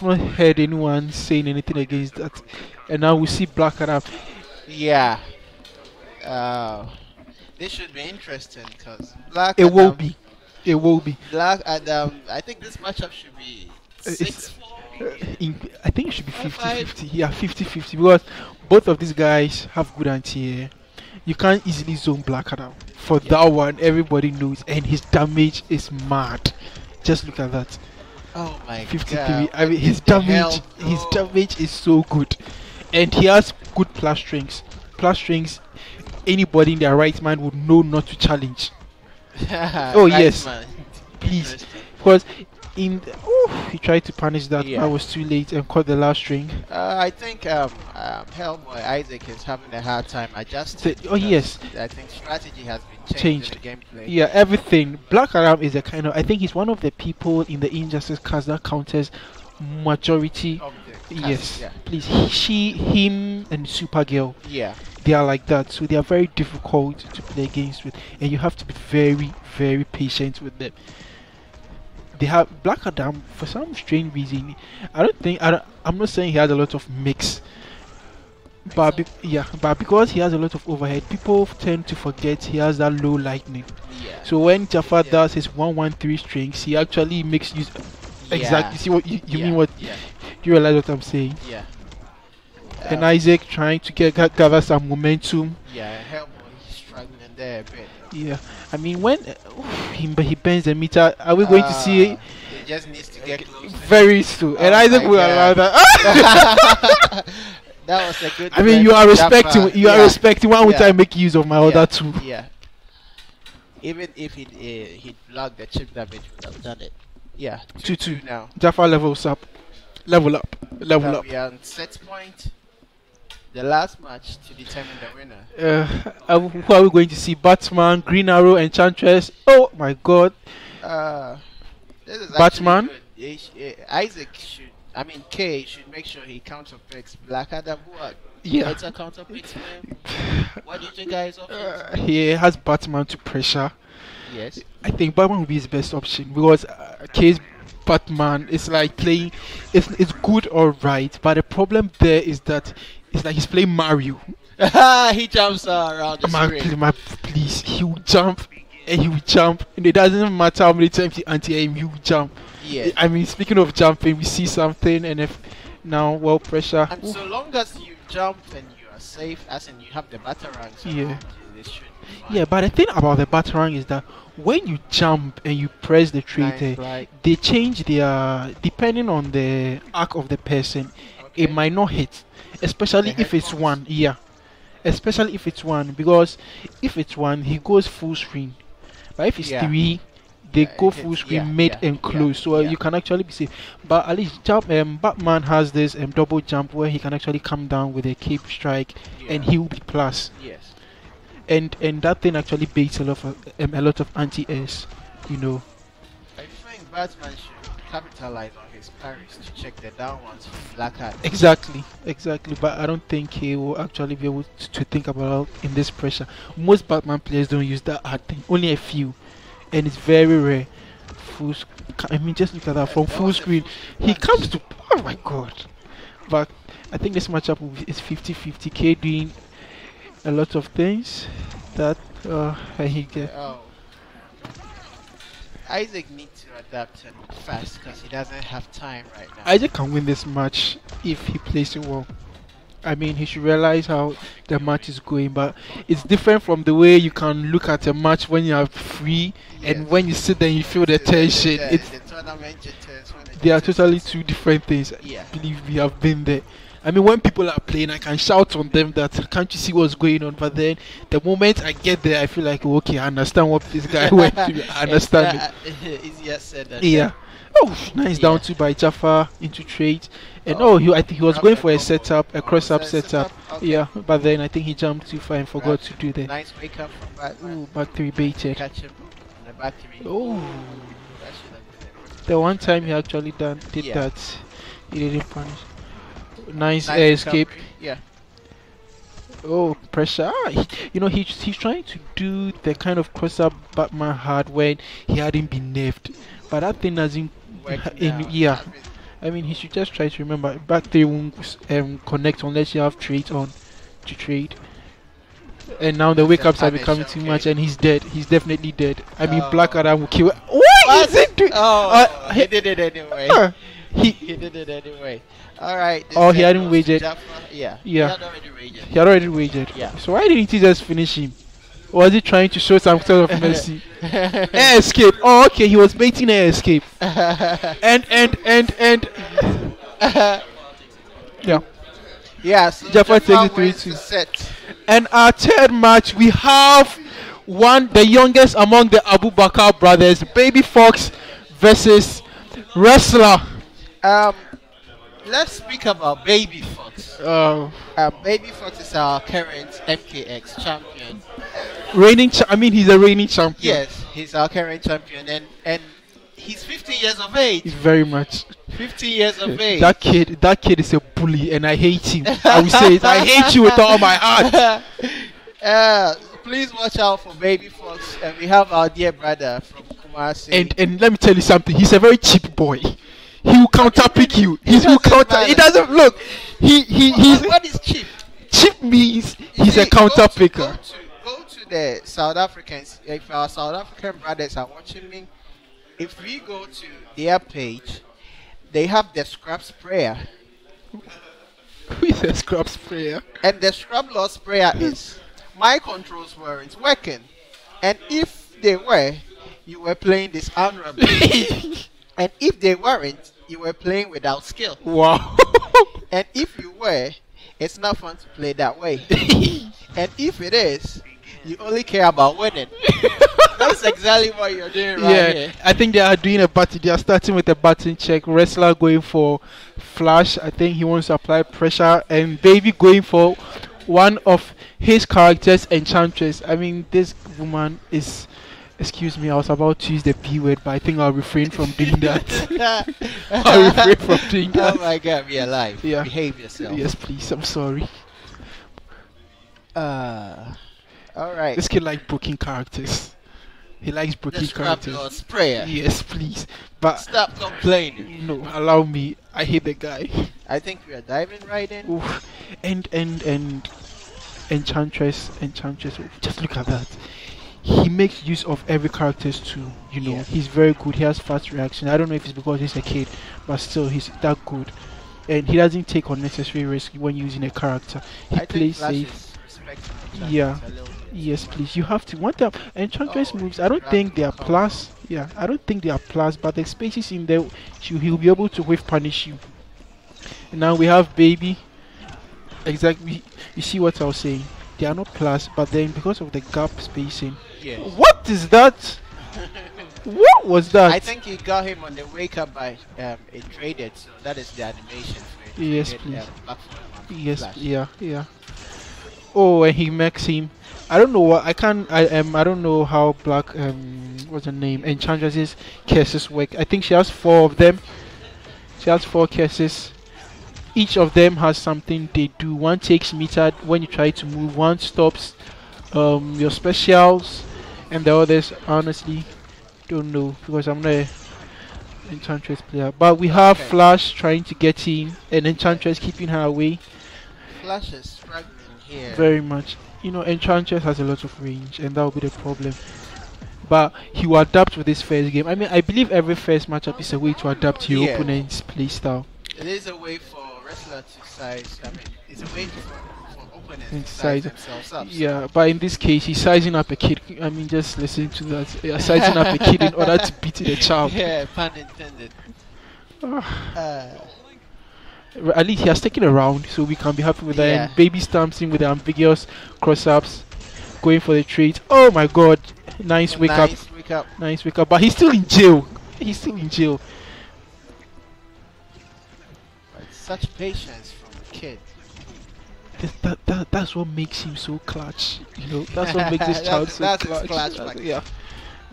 not heard anyone saying anything against that. And now we see Black Adam. Yeah. This should be interesting because Black Adam. It will be. Black Adam. I think this matchup should be 6-4. I think it should be 50-50. Yeah, 50-50 because both of these guys have good anti-air. You can't easily zone Black Adam. For that one, everybody knows, and his damage is mad. Just look at that. Oh my 53. God! I mean, his damage is so good, and he has good plus strings. Plus strings. anybody in their right mind would know not to challenge. Oh Right, yes, man. please, Interesting. because he tried to punish that, Yeah. but it was too late and caught the last string. I think Hellboy Isaac is having a hard time adjusting. Oh yes, because I think strategy has been changed in the gameplay. yeah, everything. Black Adam is a kind of, I think he's one of the people in the Injustice cast that counters majority. Of the cast, Yes, Yeah. please, him, and Supergirl. Yeah. They are like that, so they are very difficult to play against with, and you have to be very, very patient with them. They have Black Adam for some strange reason. I'm not saying he has a lot of mix, but but because he has a lot of overhead, people tend to forget he has that low lightning. Yeah. So when Jafar does his 113 strings, he actually makes use. Exactly. See what you mean? What Yeah. you realize what I'm saying? Yeah. And Isaac trying to gather some momentum. Yeah. Hellboy is struggling there a bit. Yeah, I mean when he bends the meter, are we going to see it? He just needs to get close. Very soon? And Oh Isaac my will God. allow that. That was a good. I mean, you are respecting. Jaffa. You are respecting. Why would Yeah. I make use of my other two? Yeah. Even if he'd blocked the chip damage, would have done it. Yeah. 2-2 now. Jaffa levels up. Level up. Level up. We are on set point. The last match to determine the winner. Who are we going to see? Batman, Green Arrow, Enchantress. Oh my God! This is Batman? Isaac should. I mean, K should make sure he counterpicks Black Adam. What? Yeah. It's a counterpicks man. What do you think, guys? He has Batman to pressure. Yes. I think Batman will be his best option because K's Batman is like playing. It's good, all right, but the problem there is that it's like he's playing Mario. He jumps around the screen. Please, he will jump and he will jump, and it doesn't matter how many times he anti-aim, he will jump. Yeah. I mean, speaking of jumping, we see something, and if now, well, pressure. And so long as you jump and you are safe, as in you have the batarangs, Yeah. this should be fine. Yeah, but the thing about the batarang is that when you jump and you press the trigger, they change their depending on the arc of the person. Okay. It might not hit, especially The if it's headphones? one. Yeah, especially if it's one, because if it's one, he goes full screen. But if it's Yeah. three, they Yeah, go it full hits- screen, yeah, mid yeah, and close, yeah, so yeah. you can actually be safe. But at least Batman has this double jump where he can actually come down with a cape strike, and Yeah. he will be plus. Yes. And that thing actually baits a lot of anti-airs, you know. I think Batman should capitalize on his parries to check the down ones from Black Adam. Exactly. But I don't think he will actually be able to think about in this pressure. Most Batman players don't use that hard thing. Only a few, and it's very rare. I mean, just look at that from That full was a screen. full He match. comes to. Oh my God! But I think this matchup is 50-50. K doing a lot of things that he get. Oh. Isaac needs to adapt and fast because he doesn't have time right now. Isaac can win this match if he plays it well. I mean, he should realize how the match is going, but it's different from the way you can look at a match when you are free and Yes. when you sit there and you feel the tension. The tournament jitters when They are totally two different things. Yeah. Believe me, I've been there. I mean, when people are playing, I can shout on them that can't you see what's going on? But then the moment I get there, I feel like, okay, I understand what this guy went through. I understand it. Easier said than Yeah. Oh, nice down two by Jaffa into trade. And I think he was going for a setup, a cross-up setup. Okay. Yeah, but then I think he jumped too far and forgot to do that. Nice wake up from Batman. Ooh, back three baited. Catch him on the back three. Oh, That should have been the one time he actually did Yeah. that, he didn't punish. Nice nice air escape. recovery. Yeah. Oh, pressure. He's trying to do the kind of cross-up Batman had when he hadn't been nerfed. But that thing doesn't. Yeah. I mean, he should just try to remember back three won't connect unless you have trade on to trade. And now the wake ups are becoming too much, and he's dead. He's definitely dead. I mean, Black Adam will kill. What is it doing? Oh, he did it anyway. He did it anyway. All right. Oh, he hadn't wagered. Yeah. Yeah. He had already wagered. He had already wagered. Yeah. So why didn't he just finish him? Or was he trying to show some sort of mercy? Air escape. Oh, okay. He was baiting air escape. And yeah. Yeah, so Jaffa Jaffa takes wins it the 3-2. set. And our third match, we have the youngest among the Abu Bakr brothers, Baby Fox versus Wrestler. Um, let's speak about Baby Fox. Uh, Baby Fox is our current MKX champion. he's a reigning champion. Yes, he's our current champion, and he's 50 years of age. He's very much. 50 years of age. That kid is a bully, and I hate him. I will say it. I hate you with all my heart. Please watch out for Baby Fox, and we have our dear brother from Kumasi. And let me tell you something. He's a very cheap boy. He will counterpick you. He doesn't look. What is cheap? Cheap means he's a counterpicker. Go to the South Africans. If our South African brothers are watching me, if we go to their page, they have the scrub sprayer. Who is a scrub sprayer? And the scrub law sprayer is my controls weren't working. And if they were, you were playing this honorably. And if they weren't, you were playing without skill. Wow. And if you were, it's not fun to play that way. And if it is, you only care about winning. That's exactly what you're doing right here. I think they are doing a button. They are starting with a button check. Wrestler going for flash. I think he wants to apply pressure. And Baby going for one of his characters, Enchantress. I mean, this woman is... Excuse me, I was about to use the P word, but I think I'll refrain from doing that. I'll refrain from doing that. Oh my God, be alive. Yeah. Behave yourself. Yes, please. I'm sorry. All right. This kid likes broken characters. He likes broken characters. Your sprayer. Yes, please. But stop complaining. No, allow me. I hate the guy. I think we are diving right in. Oof. And Enchantress. Just look at that. He makes use of every characters too. He's very good. He has fast reaction. I don't know if it's because he's a kid, but still he's that good. And he doesn't take unnecessary risk when using a character. He plays safe. Yeah. Yes, please. You have to. One time, Enchantress moves. I don't think they are plus. Yeah, I don't think they are plus. But the spaces in there, he'll be able to whiff punish you. And now we have Baby. Exactly. You see what I was saying? They are not plus, but then because of the gap spacing. Yes. What is that? What was that? I think he got him on the wake up by it traded, so that is the animation for it. Yes, please. Yes, yeah. Oh, and he makes him. I don't know what I don't know how Black what's her name? Enchantress's curses work. I think she has 4 of them. She has 4 curses. Each of them has something they do. One takes meter when you try to move. One stops your specials, and the others honestly don't know because I'm not an Enchantress player. But we have Flash trying to get in, and Enchantress keeping her away. Flash is struggling here. Very much. Enchantress has a lot of range, and that will be the problem. But he will adapt with this first game. I mean, I believe every first matchup is a way to adapt to your opponent's playstyle. It is a way for wrestler to size. I mean, it's a way for opponents to size themselves up. Yeah, but in this case, he's sizing up a kid. I mean, just listen to that. Sizing up a kid in order to beat the child. Yeah, pun intended. At least he has taken a round, so we can be happy with that. And Baby stamps in with the ambiguous cross-ups, going for the trade. Oh my God! Nice wake up. Nice wake up. But he's still in jail. Such patience from a kid. That's what makes him so clutch. That's what makes this child so clutch. Yeah.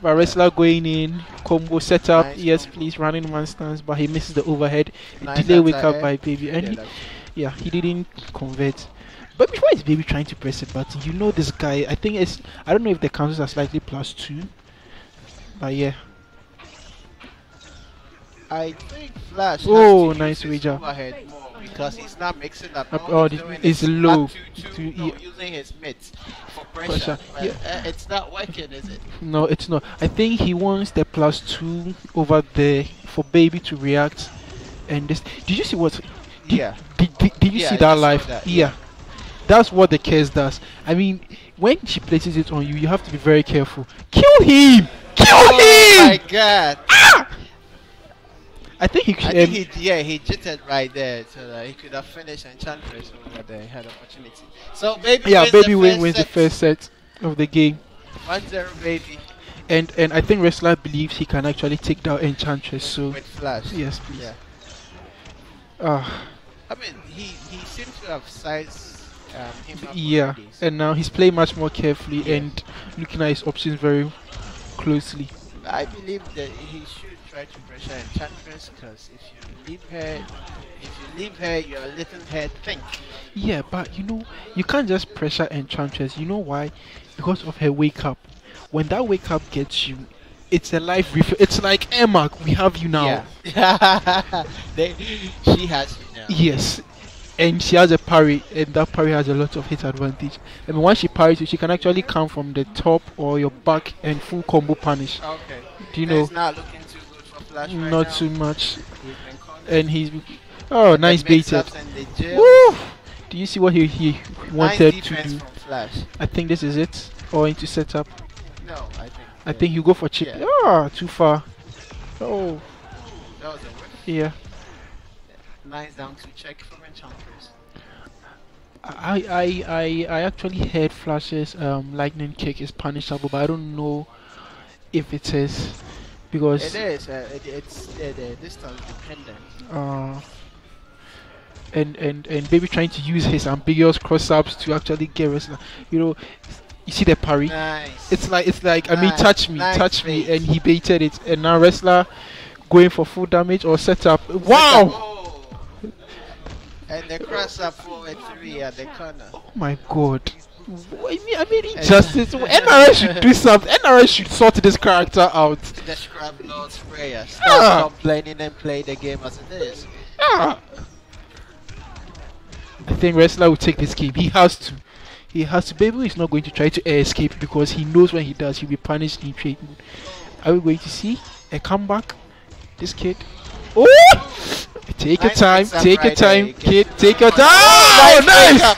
But wrestler going in, combo setup. Nice yes, combo. Please running one stance, but he misses the overhead. Nice delay wake up by Baby, and he didn't convert. But before is Baby trying to press a button? This guy. I don't know if the counters are slightly +2, but yeah. I think Flash. Oh, nice wager. Because he's not mixing up. It's low. Using his mitts for pressure. It's not working, is it? No, it's not. I think he wants the +2 over there for Baby to react. And this. Did you see what? Did you see that live? Yeah. That's what the curse does. I mean, when she places it on you, you have to be very careful. Kill him! Kill him! Oh my God! I think I think he jittered right there so that he could have finished Enchantress over there. He had opportunity. So baby yeah, wins baby the win first wins the set. first set of the game. 1-0 baby And I think wrestler believes he can actually take down Enchantress. So with Flash. yes, please. Yeah. Ah, I mean, he seems to have sized him up yeah. already. So And now he's playing much more carefully Yes. and looking at his options very closely. I believe that he should try to pressure Enchantress because if you leave her, your little head think. Yeah, but you know, you can't just pressure Enchantress. You know why? Because of her wake up. When that wake up gets you, it's a life refill. It's like Emma, we have you now. Yeah. She has you now. Yes. And she has a parry, and that parry has a lot of hit advantage. I mean, once she parries you, she can actually come from the top or your back and full combo punish. Okay. Do you know? It's not looking too good for Flash right Not now. too much. He's been caught. And he's nice The baited. mix-ups and the jail. Woo! Do you see what he Nice wanted to defense do? from Flash. I think this is it. Or into setup. No, I think. I think you go for chip. Yeah. Ah, too far. Oh, That was a whip. yeah. Nice down to check from Enchantress. I actually heard Flash's lightning kick is punishable, but I don't know if it is because It is. It's distance dependent. And baby trying to use his ambiguous cross ups to actually get wrestler. You know, you see the parry. Nice. It's like I mean, Nice, touch me, nice touch me, bait. and he baited it. And now wrestler going for full damage or setup. Wow! Oh. And the cross up forward 3 at the corner. Oh my god. I mean injustice. NRS should do something. NRS should sort this character out. The scrub lord sprayer. Ah. Stop complaining and play the game as it is. Ah. I think wrestler will take this game. He has to. He has to. Baby is not going to try to air escape because he knows when he does, he'll be punished in trade. Are we going to see a comeback? This kid. Oh! Take your Nice time. mix-up Take your right there. time, You kid. get- Take your time. Oh, Oh, nice!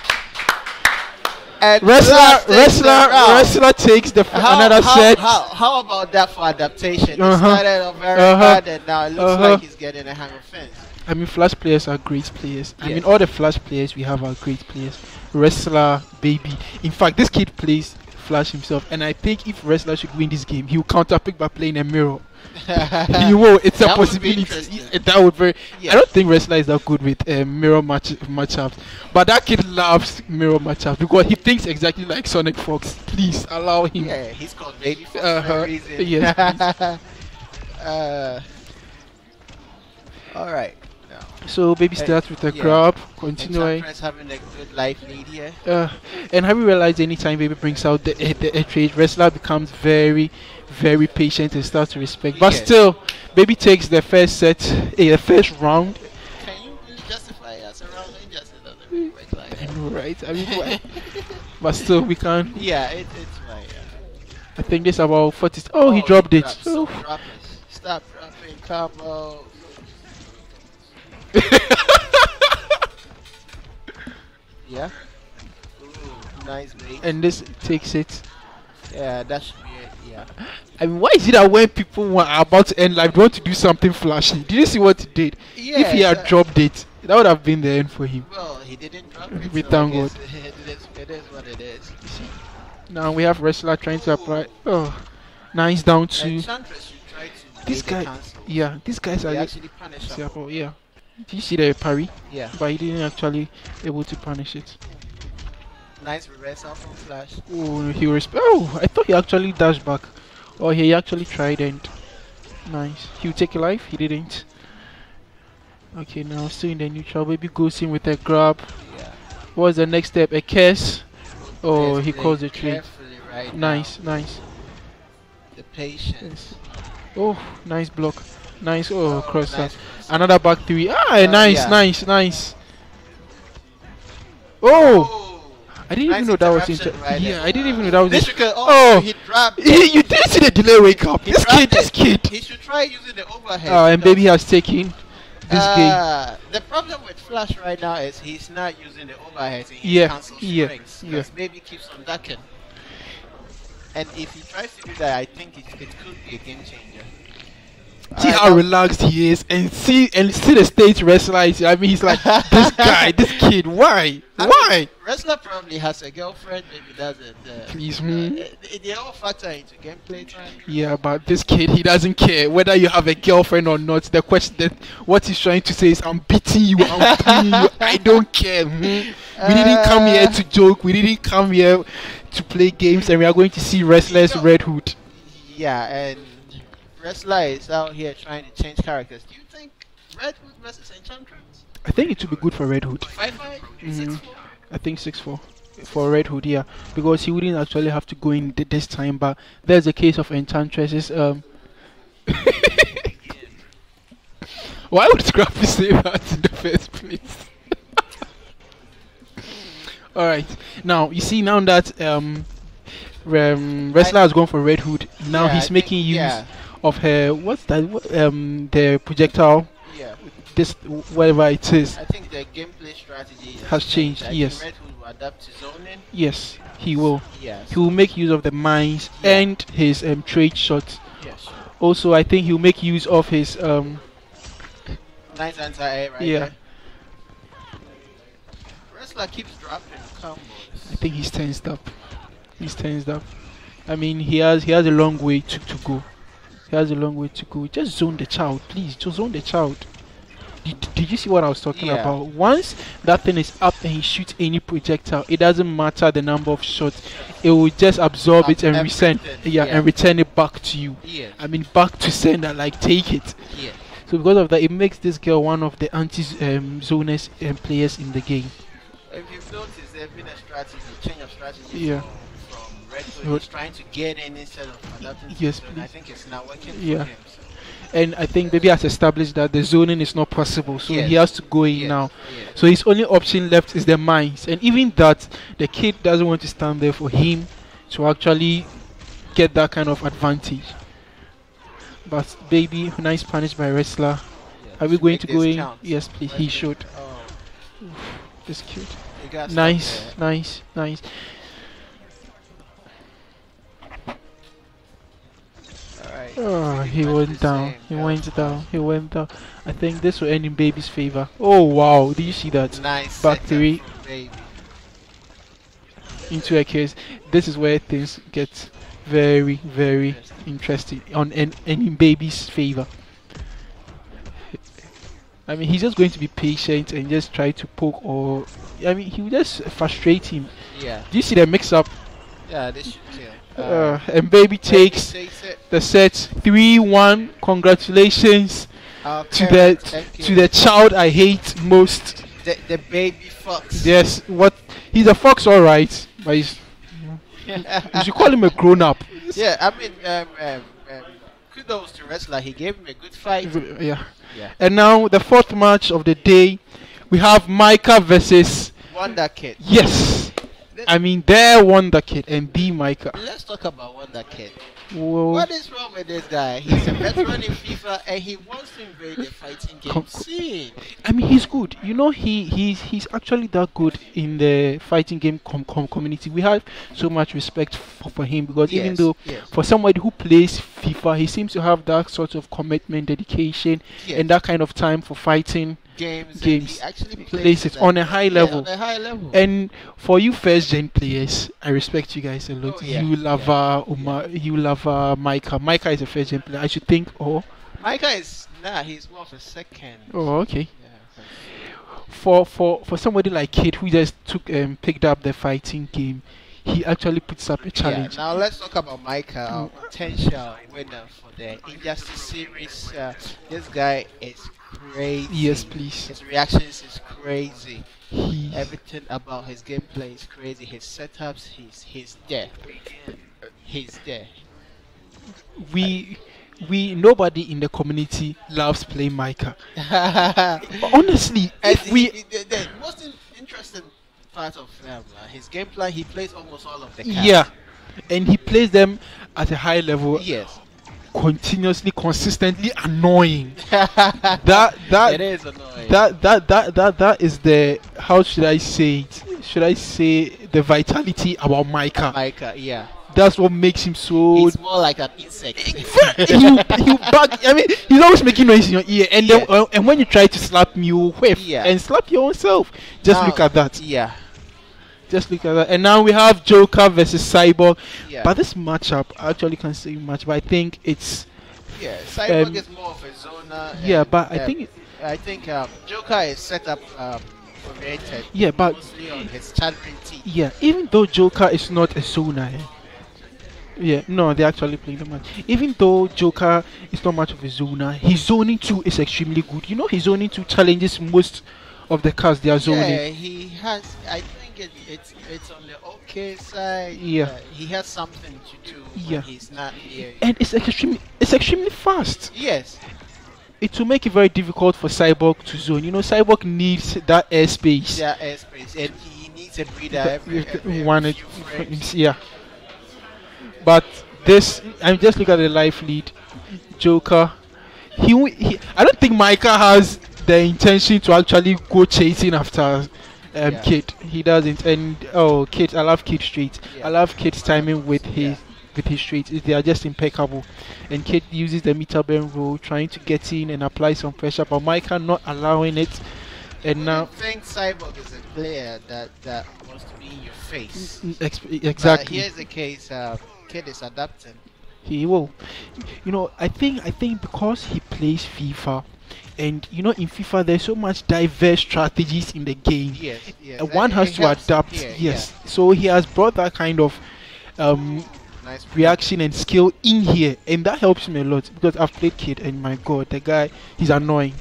And Wrestler, Flash takes the round. wrestler takes the another set. How about that for adaptation? Uh-huh. It started off very Uh-huh. bad and now it looks Uh-huh. like he's getting a hang of things. I mean, Flash players are great players. I Yes. mean, all the Flash players we have are great players. Wrestler, baby. In fact, this kid plays Flash himself, and I think if Wrestler should win this game, he will counterpick by playing a mirror. He will. It's a That would be possibility. interesting. That would very. Yeah. I don't think Wrestler is that good with mirror matchups, but that kid loves mirror matchups because he thinks exactly like Sonic Fox. Please allow him. Yeah, he's called Baby for Uh-huh. a reason. Yes, all right. Now, So baby starts with a yeah. grab, continuing. Enchantress having a good life lead here. And have you realized anytime baby brings out the trade, wrestler becomes very, very patient and starts to respect. But Yes. still, baby takes the first set, the first round. Can you justify us around injustice of the work like I that? know, right? I mean, why? But still, we can. Yeah, it's right. I think this about 40. Oh, he dropped it. So Oh. drop it. Stop dropping combos. Yeah. Ooh, nice bait. And this takes it. Yeah, that should be it. Yeah. I mean, why is it that when people are about to end life, they want to do something flashy? Did you see what he did? If he had dropped it, that would have been the end for him. Well, he didn't drop it. We so thank I guess God. It is what it is. Now we have wrestler trying to apply. Oh, nice down And to Chantress should try to this bait the guy. cancel. Yeah, these guys They are. actually punish him. Oh, yeah. Did you see the parry? Yeah. But he didn't actually able to punish it. Nice reversal from Flash. Oh, he oh, I thought he actually dashed back. Or he actually tried and nice. He'll take a life. He didn't. Okay, now still in the neutral. Baby goes in with a grab. Yeah. What's the next step? A curse. Oh, Yes, he play calls the trade. carefully right Nice, now. nice. The patience. Oh, nice block. Nice. Oh, cross nice. Another back three. Ah, nice, yeah. nice, nice. Oh, Oh, I didn't nice even know that was interruption right yeah, there. I didn't even know that was. This could, Oh. he dropped it. You didn't see the delay wake up. He This kid, dropped this it. kid. He should try using the overhead. And baby has taken this game. The problem with Flash right now is he's not using the overheads and he Yeah, cancels yeah, strings. yeah. Because baby keeps on ducking. And if he tries to do that, I think it could be a game changer. See how relaxed he is, and see the stage wrestler. I mean, he's like this guy, this kid. Why? Why? Wrestler probably has a girlfriend. Maybe doesn't. Please, they all factor into gameplay time. Yeah, but this kid, he doesn't care whether you have a girlfriend or not. The question, that what he's trying to say is, I'm beating you, I'm beating you. I don't care. We didn't come here to joke. We didn't come here to play games, and we are going to see wrestlers Red Hood. Yeah, and wrestler is out here trying to change characters. Do you think Red Hood versus Enchantress? I think it would be good for Red Hood. 5-5? 6-4? I think 6-4 for Red Hood, yeah, because he wouldn't actually have to go in this time. But there's a case of Enchantresses. Why would Scrappy say that in the first place? All right, now you see now that wrestler has gone for Red Hood. Now he's making use of her the projectile. Yeah. This whatever it is. I think the gameplay strategy has changed. Yes. Red Hood will adapt to zoning. Yes, he will. Yes. He will make use of the mines and his trade shots. Yes. Also, I think he'll make use of his nice anti-air right there. Wrestler keeps dropping combos. I think he's tensed up. He's tensed up. I mean, he has a long way to go. He has a long way to go. Just zone the child, please. Just zone the child. Did you see what I was talking about? Once that thing is up and he shoots any projectile, it doesn't matter the number of shots. It will just absorb it and resend. And return it back to you. I mean, back to sender. Like, take it. So because of that, it makes this girl one of the anti-zoners players in the game. If you've noticed, there's been a change of strategy from Red Hood. He's trying to get in instead of adapting to zone. I think it's now working for him. So. And I think Baby has established that the zoning is not possible, so he has to go in now. So his only option left is the mines, and even that, the kid doesn't want to stand there for him to actually get that kind of advantage. But Baby, nice punish by wrestler. Are we going to go in? Yes, please. He should. This cute. Nice. Oh, he went down. He went down. I think this will end in Baby's favor. Oh wow, did you see that? Nice. Back three into a case. This is where things get very, very interesting and in Baby's favor. I mean, he's just going to be patient and just try to poke, or I mean, he will just frustrate him. Yeah. Do you see the mix-up? Yeah, this should kill. And Baby takes the set 3-1. Congratulations to the child I hate most. The baby fox. Yes, he's a fox, all right, but you should call him a grown-up. Yeah, I mean, kudos to wrestler. He gave him a good fight. Yeah. And now the fourth match of the day, we have Micah versus Wonder Kid. Yes. I mean, their Wonder Kid and the Micah. Let's talk about Wonder Kid. Whoa. What is wrong with this guy? He's a veteran in FIFA and he wants to invade the fighting game scene. I mean, he's good. You know, he's actually that good in the fighting game community. We have so much respect for him because even though for somebody who plays FIFA, he seems to have that sort of commitment, dedication, and that kind of time for fighting games. He actually plays it on a high level. On a high level. And for you first gen players, I respect you guys a lot. You love Micah. Micah is a first gen player, I should think. Micah is he's more of a second. Oh, okay. For somebody like Kid who just picked up the fighting game, he actually puts up a challenge. Now let's talk about Micah, our potential winner for the Injustice series. This guy is crazy. Yes, please. His reactions is crazy. Everything about his gameplay is crazy. His setups, he's there. He's there. Nobody in the community loves playing Micah. Honestly, the most interesting part of his gameplay, he plays almost all of the cards. Yeah, and he plays them at a high level. Yes. Continuously, consistently annoying. It is annoying. That is the, how should I say it? Should I say the vitality about Micah? Yeah. That's what makes him so. He's more like an insect. He'll bug. I mean, he's always making noise in your ear, and then and when you try to slap him, you whiff and slap your own self. Just look at that. Yeah. Just look at that. And now we have Joker versus Cyborg. Yeah. But this matchup, I actually can't say much, but I think it's. Yeah, Cyborg is more of a zoner. Yeah, but I think Joker is set up oriented. Yeah, but mostly on his chanting teeth. Yeah, even though Joker is not a zoner. Yeah, no, they actually play the match. Even though Joker is not much of a zoner, his zoning 2 is extremely good. You know, his zoning 2 challenges most of the cars they are zoning. Yeah, he has. I think it's on the okay side. Yeah, he has something to do when he's not here. And it's extremely fast. Yes. It will make it very difficult for Cyborg to zone. You know, Cyborg needs that airspace. Yeah, airspace, and he needs a breather every few frames. Yeah. But this, I'm just looking at the life lead. Joker, he I don't think Micah has the intention to actually go chasing after Kid. He doesn't. And Kid, I love Kid straight. I love Kid's timing with his straight. They are just impeccable. And Kid uses the meter bend rule, trying to get in and apply some pressure, but Micah not allowing it. And now I think Cyborg is a player that wants to be in your face. Exactly. But here's the case. Kid is adapting. He will. You know, I think because he plays FIFA, and you know, in FIFA there's so much diverse strategies in the game. Yes. One has to adapt. Yes. So he has brought that kind of nice reaction and skill in here, and that helps me a lot because I've played Kid, and my God, the guy, he's annoying.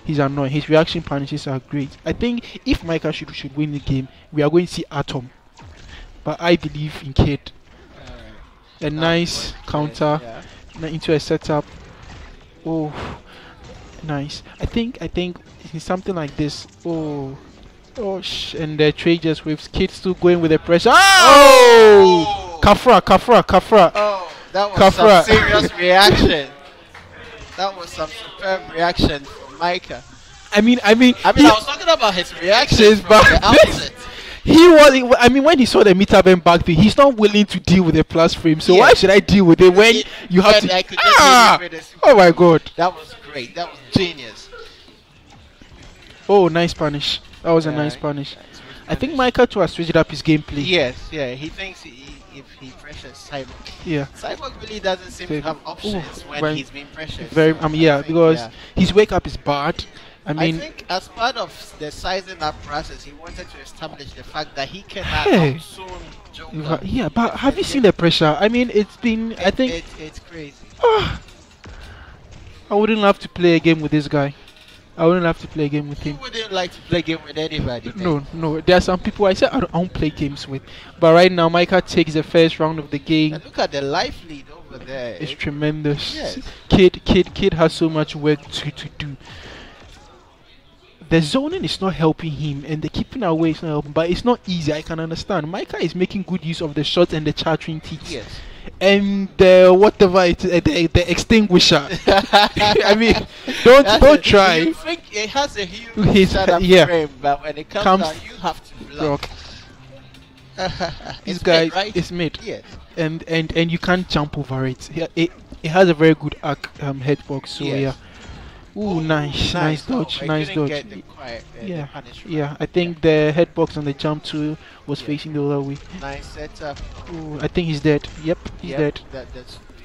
His reaction punishes are great. I think if Micah should win the game, we are going to see Atom. But I believe in Kid. A nice counter into a setup. Oh, nice. I think in something like this. And the trade just with Kid still going with the pressure. Oh! Kafra. Oh, that was some serious reaction. That was some superb reaction from Micah. I mean, I was talking about his reactions from the outset. When he saw the meter bend back thing, he's not willing to deal with the plus frame. So why should I deal with it when you have to? Oh my God! That was great. That was genius. Oh, nice punish. That was a nice punish. I think Micah too has switched up his gameplay. Yes, he thinks if he pressures Cyborg. Cyborg really doesn't seem to have options when he's being pressured. Because his wake up is bad. I think as part of the sizing up process, he wanted to establish the fact that he cannot outzone Joker. Yeah, but have you seen the pressure? I mean, it's been. I think it's crazy. I wouldn't love to play a game with this guy. I wouldn't have to play a game with him. You wouldn't like to play a game with anybody? No. There are some people I say I don't play games with. But right now, Micah takes the first round of the game. And look at the life lead over there. It's tremendous. Yes. Kid has so much work to do. The zoning is not helping him, and the keeping away is not helping. But it's not easy. I can understand. Micah is making good use of the shots and the chartering teeth. Yes. And the extinguisher. I mean, don't try. You think it has a huge setup frame, but when it comes out, you have to block. This guy is mid. Yes. And you can't jump over it. It has a very good arc headbox. So yeah. Ooh, nice dodge. I think the headbox on the jump too was facing the other way. Nice setup. Ooh, I think he's dead. Yep, he's dead.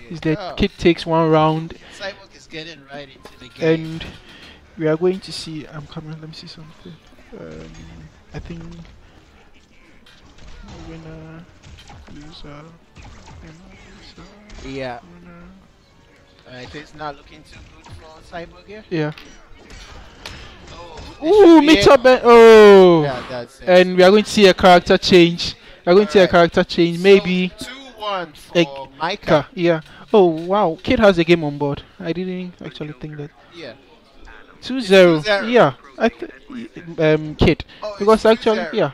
He's dead. Oh. Kid takes one round. Cyborg is getting right into the game. And we are going to see. I'm coming. Let me see something. I think winner, loser. Yeah. I think it's not looking too good for Cyborg here. Yeah. Oh, meter bend. Oh. Yeah, that's it. And we are going to see a character change. We are going to see a character change. So maybe 2-1 for Micah. Yeah. Oh wow, Kid has a game on board. I didn't actually think that. Yeah. 2-0. Yeah. Kid. Oh, because actually, yeah.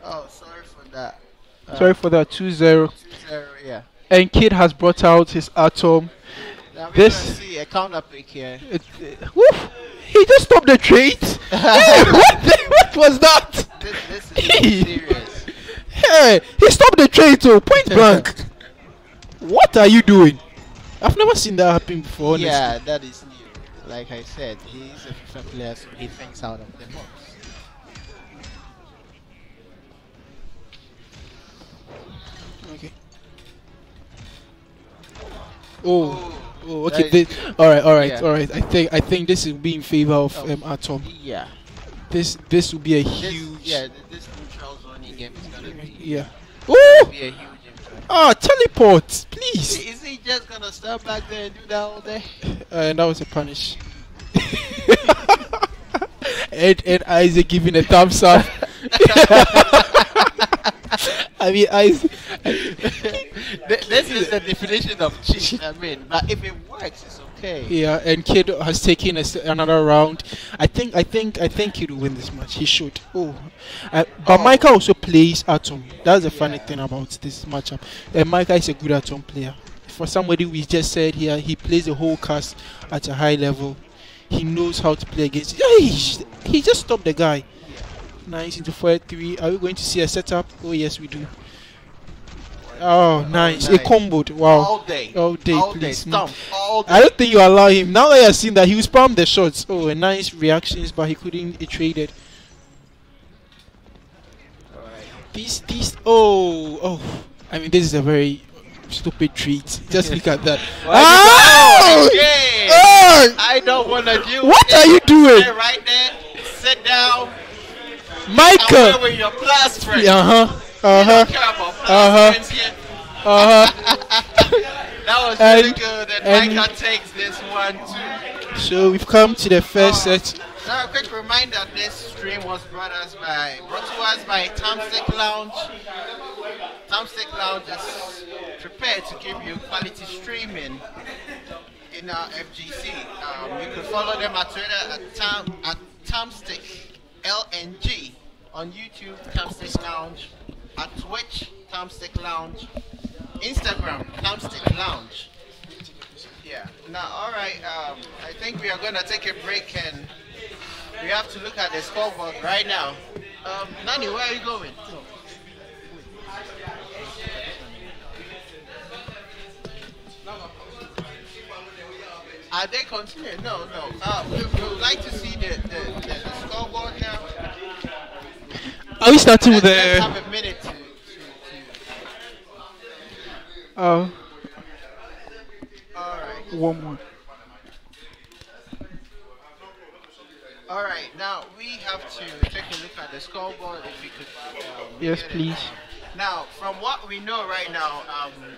Oh, sorry for that. Sorry for that. 2-0. 2-0. Yeah. And Kid has brought out his Atom. Now we're see a counter pick here. He just stopped the trade. What was that? This is serious. Hey, he stopped the train too, point blank. What are you doing? I've never seen that happen before, honestly. Yeah, that is new. Like I said, he's a FIFA player, so he thinks out of the box. Okay. Okay. All right. I think this will be in favor of Atom. Yeah. This will be a huge. This neutral zoning game is gonna be. Yeah. Gonna be a huge impact. Teleport, please. Is he just gonna stand back there and do that all day? And that was a punish. and Isaac giving a thumbs up. I mean, this is the definition of cheat. I mean, but if it works, it's okay. Yeah, and Kid has taken another round. I think Kid will win this match. He should. But Micah also plays Atom. That's the funny thing about this matchup. Micah is a good Atom player. For somebody we just said here, he plays the whole cast at a high level. He knows how to play against. He just stopped the guy. Nice into 4-3. Are we going to see a setup? Oh yes, we do. Oh, nice. A combo. Wow. All day, please. Stomp, all day. I don't think you allow him. Now that you have seen that, he will spam the shots. Oh, a nice reactions, but he couldn't trade it. These. Oh. I mean, this is a very stupid treat. Just look at that. I don't want to do. What are you doing? Stay right there. Sit down. Micah. With your plastering. That was really good, and Micah takes this one too. So we've come to the first set. Now, a quick reminder: this stream was brought to us by Thumbstick Lounge. Thumbstick Lounge is prepared to give you quality streaming in our FGC. You can follow them at Twitter at Thumbstick LNG, on YouTube Thumbstick Lounge, at Twitch Thumbstick Lounge, Instagram Thumbstick Lounge. Yeah. Now, all right. I think we are gonna take a break and we have to look at the scoreboard right now. Nani, where are you going? Are they continuing? No. We would like to see the scoreboard now. Are we starting with the? Let's have a minute to Oh. All right. One more. All right. Now we have to take a look at the scoreboard. If we could. Yes, please. Now, from what we know right now,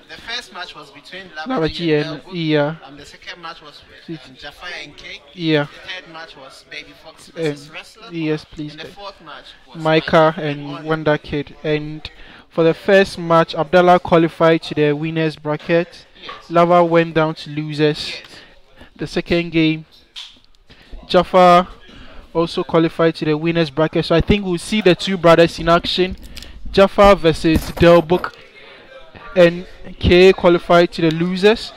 the first match was between Lavaji and Dellbook. The second match was between Jaffa and Cake. Yeah. The third match was Baby Fox versus Wrestler. Yes, please. And the fourth match was Micah and Wonder Kid. And for the first match, Abdallah qualified to the winners bracket. Yes. Lava went down to losers. Yes. The second game, Jaffa also qualified to the winners bracket. So I think we'll see the two brothers in action. Jaffa versus Dellbook, and K qualified to the losers.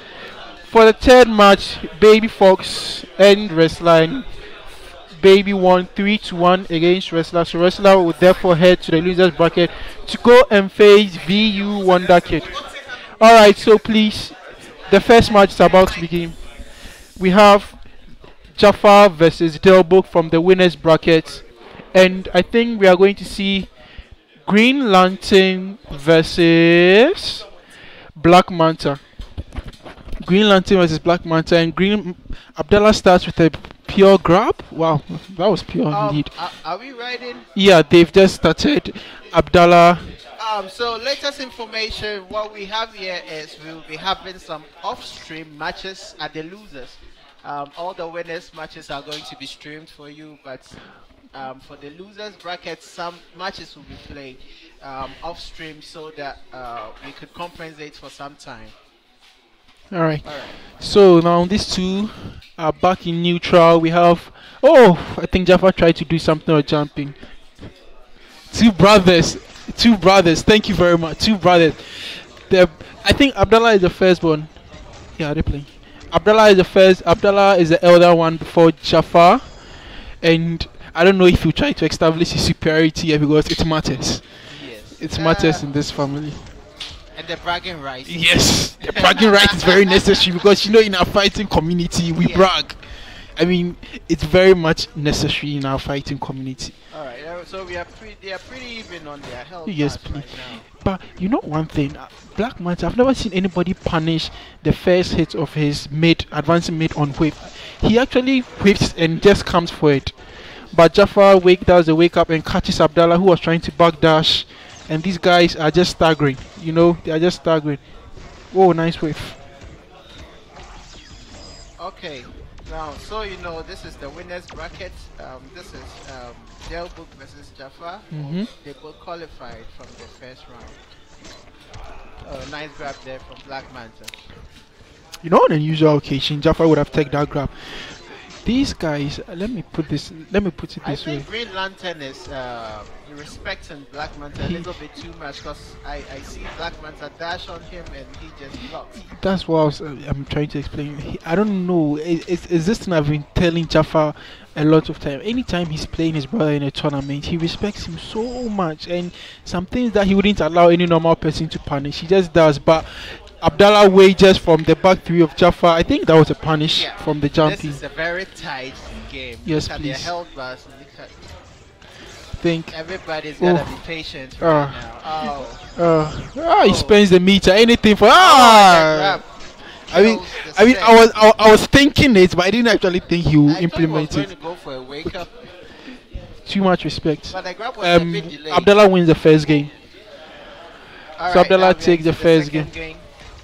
For the third match, Baby Fox and Wrestler. Baby won 3-1 against Wrestler, so Wrestler will therefore head to the losers bracket to go and face VU Wonder Kid. Alright, so please, the first match is about to begin. We have Jaffa versus Dellbook from the winners bracket, and I think we are going to see Green Lantern versus Black Manta. Green Lantern versus Black Manta, and Abdallah starts with a pure grab. Wow, that was pure indeed. Are we riding? Yeah, they've just started. Abdallah. So latest information, what we have here is we will be having some off-stream matches at the losers. All the winners matches are going to be streamed for you, but for the losers bracket, some matches will be played off stream so that we could compensate for some time. All right. So now these two are back in neutral. We have I think Jaffa tried to do something or jumping. Two brothers. Thank you very much. Two brothers. I think Abdallah is the first one. Yeah, they're playing. Abdallah is the first. Abdallah is the elder one before Jaffa, and I don't know if you try to establish his superiority here because it matters. Yes. It matters in this family. And the bragging rights. Yes, the bragging right is very necessary because in our fighting community we brag. I mean, it's very much necessary in our fighting community. All right, so they are pretty even on their health. Yes, please. Right now. But one thing, Black Manta, I've never seen anybody punish the first hit of his mid, advancing mid on whip. He actually whips and just comes for it. But Jaffa does a wake up and catches Abdallah, who was trying to backdash. And these guys are just staggering. They are just staggering. Oh, nice whip. Okay. Now, so this is the winners bracket. This is Dellbook versus Jaffa. They both qualified from the first round. Nice grab there from Black Manta. On an unusual occasion, Jaffa would have taken that grab. These guys, let me put it this way. I think Green Lantern is respecting Black Manta a little bit too much because I see Black Manta dash on him and he just blocks. That's what I'm trying to explain. I don't know. It's this thing I've been telling Jaffa a lot of time. Anytime he's playing his brother in a tournament, he respects him so much, and some things that he wouldn't allow any normal person to punish, he just does. But Abdallah wagers from the back three of Jaffa. I think that was a punish from the jumping. This is a very tight game. Yes, look please. At health bars. Think everybody's gotta be patient right now. He spends the meter, anything for I was thinking it, but I didn't actually think he would implement it. Going to go for a wake up. Too much respect. But the grab was a bit delayed. Abdallah wins the first game. All so Abdallah takes the first game.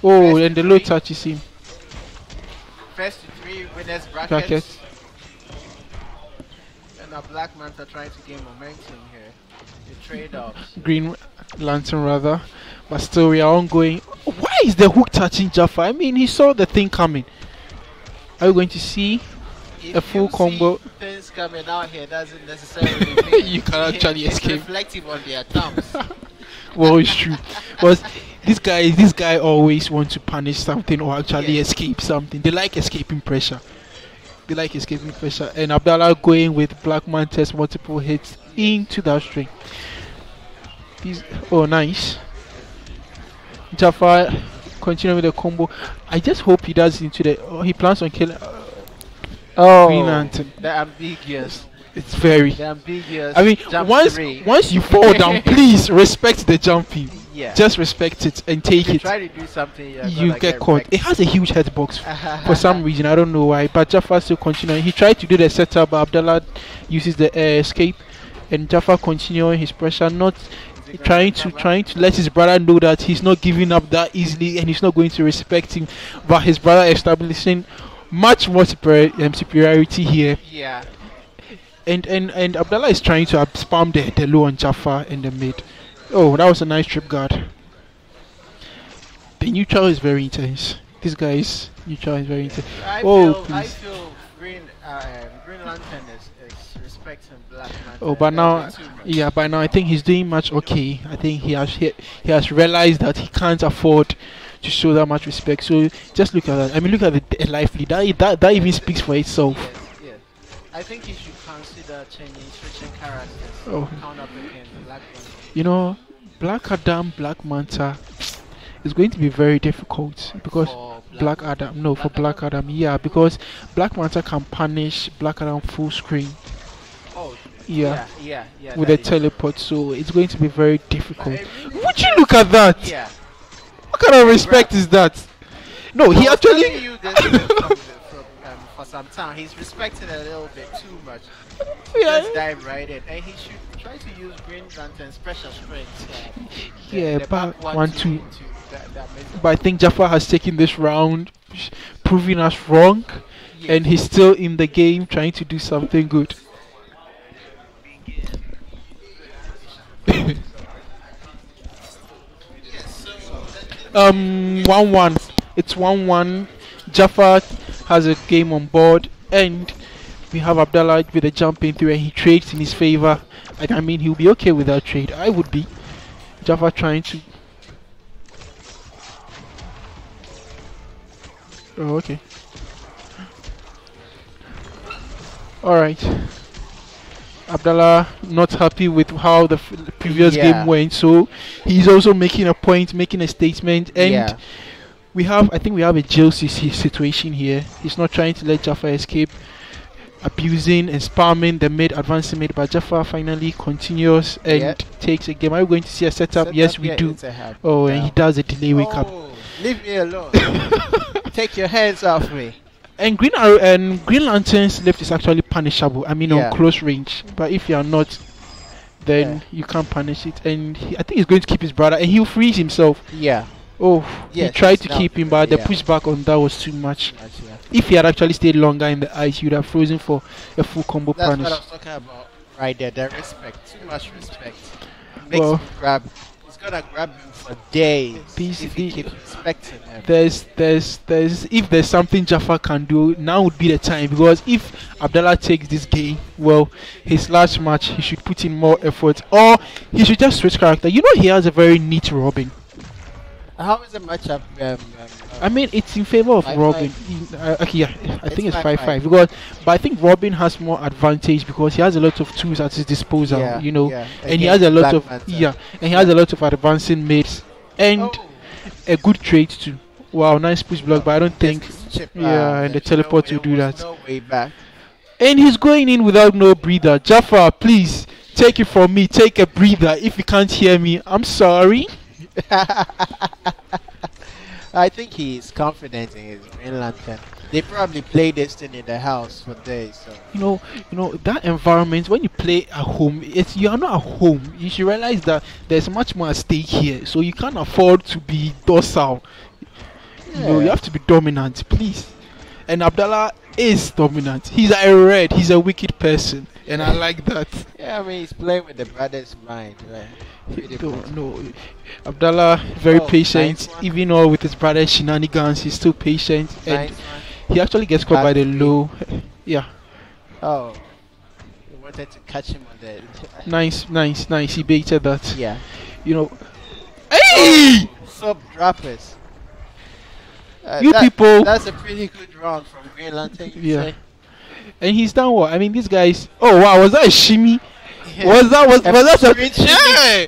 Oh, first and the low touches him. First to three winners bracket. And a Black Manta trying to gain momentum here. The trade-offs. Green Lantern rather. But still we are ongoing. Why is the hook touching Jaffa? I mean, he saw the thing coming. Are we going to see a full combo? Things coming out here doesn't necessarily mean you can actually escape. It's reflective on their thumbs. Well, it's true. But this guy always wants to punish something or actually escape something. They like escaping pressure. And Abdallah going with Black Manta's multiple hits into that string. Nice. Jaffa continuing with the combo. I just hope he does into the. He plans on killing. Green Lantern. The ambiguous. It's very. The ambiguous. I mean, once you fall down, please respect the jumping. Yeah. Just respect it and take it. Try to do something. You get caught. It has a huge hitbox for some reason. I don't know why. But Jaffa still continuing. He tried to do the setup, but Abdallah uses the escape, and Jaffa continuing his pressure, not trying to let his brother know that he's not giving up that easily and he's not going to respect him. But his brother establishing much more superiority here. Yeah. And Abdallah is trying to spam the low on Jaffa in the mid. Oh, that was a nice trip guard. The neutral is very intense. This guy's neutral is very intense. I feel Green Lantern is respecting Black Lantern. Oh, but now, by now I think he's doing much okay. I think he has realized that he can't afford to show that much respect. So just look at that. I mean, look at the lively. That even speaks for itself. Yes. I think he should consider switching characters. Count up against Black Lantern. Black Adam, Black Manta is going to be very difficult because Black Adam, yeah, because Black Manta can punish Black Adam full screen. Yeah, with a teleport, so it's going to be very difficult. Would you look at that? Yeah. What kind of respect is that? No, he actually. For some time, he's respected a little bit too much. Yeah. Just dive right in, and he should try to use Green Lantern's special strength. But 1-2. But I think Jaffa has taken this round, proving us wrong, and he's still in the game trying to do something good. 1-1. It's 1-1. Jaffa has a game on board, and we have Abdallah with a jumping through, and he trades in his favor. I mean, he'll be okay with that trade. I would be. Jaffa trying to. Oh, okay. All right. Abdallah not happy with how the previous Yeah. game went, so he's also making a point, making a statement, and Yeah. I think we have a jail situation here. He's not trying to let Jaffa escape, abusing and spamming the mid, advancing mid, but Jaffa finally continues and Yeah. takes a game. Are we going to see a setup? Yes, we yeah, do. it's a hard Oh, and he down. does a delay wake up. Oh, leave me alone. Take your hands off me. And Green Arrow and Green Lantern's lift is actually punishable. I mean, Yeah. on close range. But if you are not, then you can't punish it. And I think he's going to keep his brother, and he'll freeze himself. Yeah. Oh, Yes, he tried to now- keep him, but the yeah. pushback on that was too much. Yeah. If he had actually stayed longer in the ice, he would have frozen for a full combo That's punish. what I was talking about right there. The respect. Too much respect. Makes Well, him grab. He's gonna grab him for days Peace, if he the- keeps respecting him. if there's something Jaffa can do, now would be the time, because if Abdallah takes this game, well, his last match he should put in more effort, or he should just switch character. You know, he has a very neat Robin. How is the matchup? I mean, it's in favor of 5-5. Robin. Okay, yeah, I think it's 5-5 5-5. because, but I think Robin has more advantage because he has a lot of tools at his disposal. Yeah, you know, yeah. and he has a lot Black of Panther. and he has a lot of advancing mates and Oh, a good trade too. Wow, nice push block, but I don't think. chip, Yeah, and the teleport will do that. No way back. And he's going in without no breather. Jaffa, please take it from me. Take a breather. If you can't hear me, I'm sorry. I think he's confident in his Green Lantern. They probably play this thing in the house for days. So. You know that environment when you play at home, you are not at home. You should realize that there's much more at stake here, so you can't afford to be docile. You know, you have to be dominant, please. And Abdallah is dominant. He's a red. He's a wicked person, and I like that. Yeah, I mean he's playing with the brother's mind. Right? No, Abdallah very patient, nice one. even though with his brother's shenanigans, he's still patient, and Nice one. he actually gets caught by the That's low. Yeah, Oh, we wanted to catch him on the. nice. He baited that. Yeah. You know, hey, Sub droppers. you people. That's a pretty good round from Green Lantern. you'd Yeah. say. And he's done what? I mean, these guys. Oh wow, was that a shimmy? Yeah. Was that a Sprint shimmy.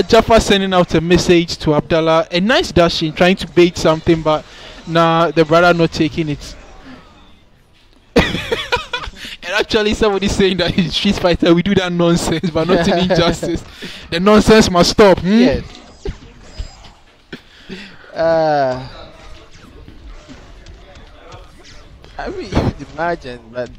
Jaffa sending out a message to Abdallah, a nice dashing, trying to bait something, but nah, the brother not taking it. And actually, somebody saying that in Street Fighter we do that nonsense, but not in Injustice. The nonsense must stop. Yes. I mean, you would imagine, but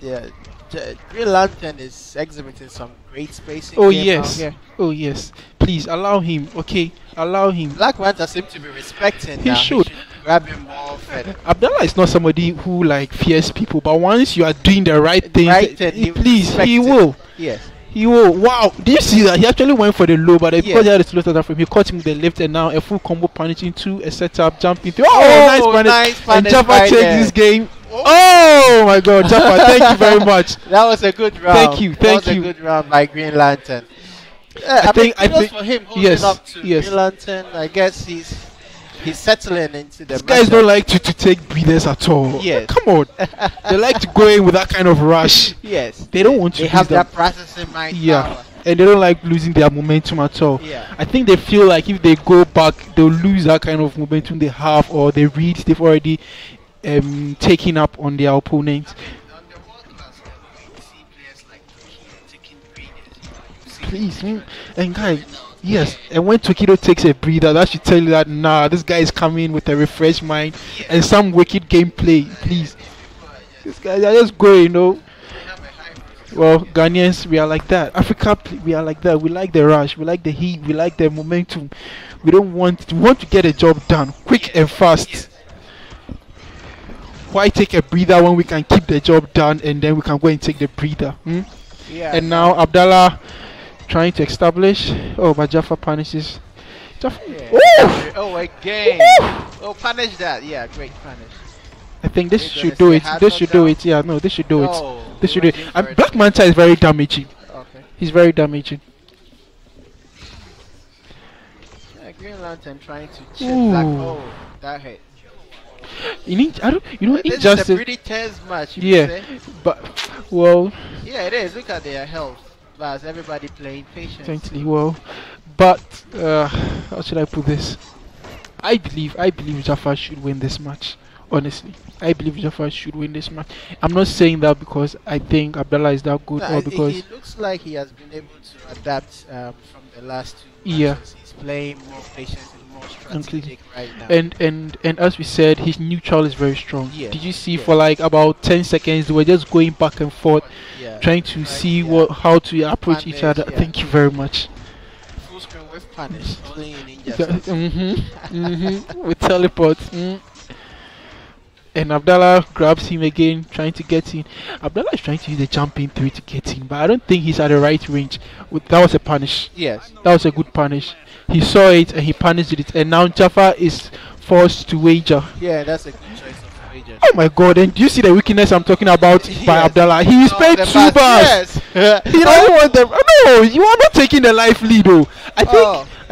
Green Lantern is exhibiting some great spacing. Oh game yes, out here. oh yes. Please allow him. Okay, allow him. Black Panther seems to be respecting. He now. should. Grab him more often. Abdallah is not somebody who like fears people, but once you are doing the right thing, he will please, respect he it. will. Yes. He will. Wow, did you see that? He actually went for the low, but because Yeah. he had a slow start from he caught him with the lift, and now a full combo punish into a setup, jumping through. Nice punish. nice And punish Jaffa right takes there. this game. Oh my God, Jaffa! Thank you very much. That was a good round. Thank you, thank that was you. a good round by Green Lantern. I think for him holding yes, up to yes. Green Lantern. I guess he's settling into the. These guys matchup. don't like to take breathers at all. Yes. Come on. They like to go in with that kind of rush. Yes. They don't want to They lose have them. that processing mind Yeah. power. And they don't like losing their momentum at all. Yeah. I think they feel like if they go back, they'll lose that kind of momentum they have, or they read they've already taken up on their opponent. On the world class level, you see players like Tokido taking breathers. Please, and guys, yes, and when Tokido takes a breather, that should tell you that nah, this guy is coming with a refreshed mind and some wicked gameplay. Please, these guys are just going, you know. Well, Ghanaians, we are like that. Africa, we are like that. We like the rush, we like the heat, we like the momentum. We want to get a job done quick and fast. Why take a breather when we can keep the job done and then we can go and take the breather? Yeah. And now Abdallah trying to establish. Oh, but Jaffa punishes. Jaffa. Yeah. Oh! Oh, again. Oh, punish that. Yeah, great punish. I think this You're should gonna do say it. hard This should do knockdown? it. Yeah, no, this should do it. No, This should we do went it. in for And it. Black Manta is very damaging. Okay. He's very damaging. Yeah, Green Lantern trying to chip Ooh. Black. Oh, that hit. I don't, you know, This is a injustice. pretty tense match. Yeah, but well, Yeah, it is. Look at their health. But everybody playing patience. technically, well, but how should I put this? I believe Jaffa should win this match. Honestly, I believe Jaffa should win this match. I'm not saying that because I think Abdallah is that good, or because he looks like he has been able to adapt from the last two Yeah. matches. He's playing more patience and more strategic right now. and as we said, his neutral is very strong. Yeah, Did you see yeah. for like about 10 seconds they were just going back and forth, Yeah. trying to Right, see yeah. how to approach each Punish, other. yeah. Thank you very much. Full screen with punish, only in Injustice. With teleport. And Abdallah grabs him again, trying to get in. Abdallah is trying to use the jumping 3 to get in, but I don't think he's at the right range. That was a punish. Yes. That was a good punish. He saw it and he punished it, and now Jaffa is forced to wager. Yeah, that's a good choice of wager. Oh my god, and do you see the weakness I'm talking about by Yes. Abdallah? He is paid the 2 pass, bars. Yes. He doesn't want them. No, you are not taking the life lead though. I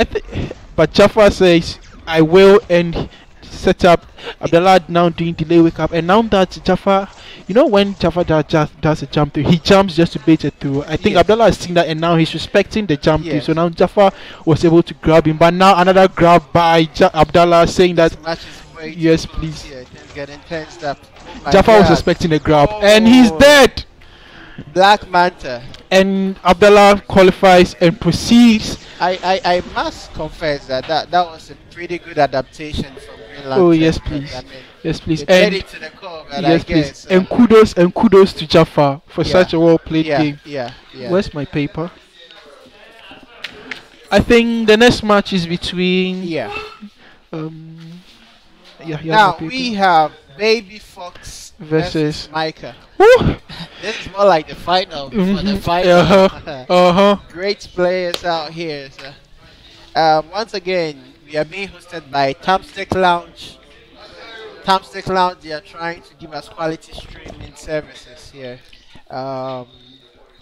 think but Jaffa says I will, and set up Abdallah now doing delay wake up, and now that Jaffa, you know, when Jaffa does a jump through, he jumps just to bait it through. I think Yes. Abdallah has seen that, and now he's respecting the jump through. Yes. So now Jaffa was able to grab him, but now another grab by Abdallah, saying that This match is way too yes, close please. here. Things getting tensed up. Oh my Jaffa was God. expecting a grab, and he's Oh. dead. Black Manta. And Abdallah qualifies and proceeds. I must confess that was a pretty good adaptation from Greenland. Oh yes, please. I mean, yes, please. they played And it to the core, but yes, I please. guess, And kudos to Jaffa for Yeah. such a well played yeah, game. yeah, yeah. Where's my paper? I think the next match is between Yeah. um yeah, Now we have Baby Fox Versus- Micah. Woo! This is more like the final for the Mhm. final. Great players out here. So. Once again, we are being hosted by Thumbstick Lounge. Thumbstick Lounge, they are trying to give us quality streaming services here.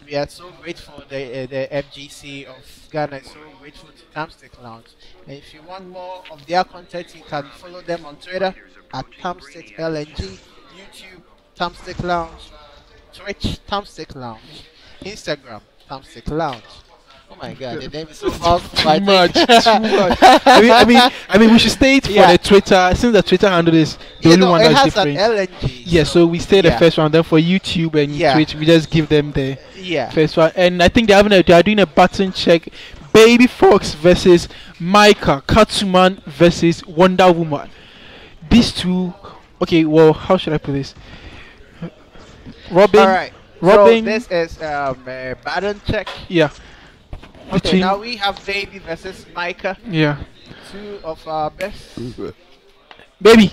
We are so grateful. The FGC of Ghana is so grateful to Thumbstick Lounge. And if you want more of their content, you can follow them on Twitter at Thumbstick LNG, YouTube Thumbstick Lounge, Twitch Thumbstick Lounge, Instagram Thumbstick Lounge. Oh my God, the name is so mouthful. I Too much, think. too much. I mean, we should state for Yeah. the Twitter, since the Twitter handle is the You only know, one it that's has different. an LNG. Yeah, so we stay the Yeah. first one. Then for YouTube and Yeah. Twitch, we just give them the Yeah. first one. And I think they are doing a button check. Baby Fox versus Micah, Katsuman versus Wonder Woman. These two. Okay, well, how should I put this? Robin. All right. Robin. So this is a button check. Yeah. Okay, Between. now we have Baby versus Micah, Yeah. two of our best. Baby.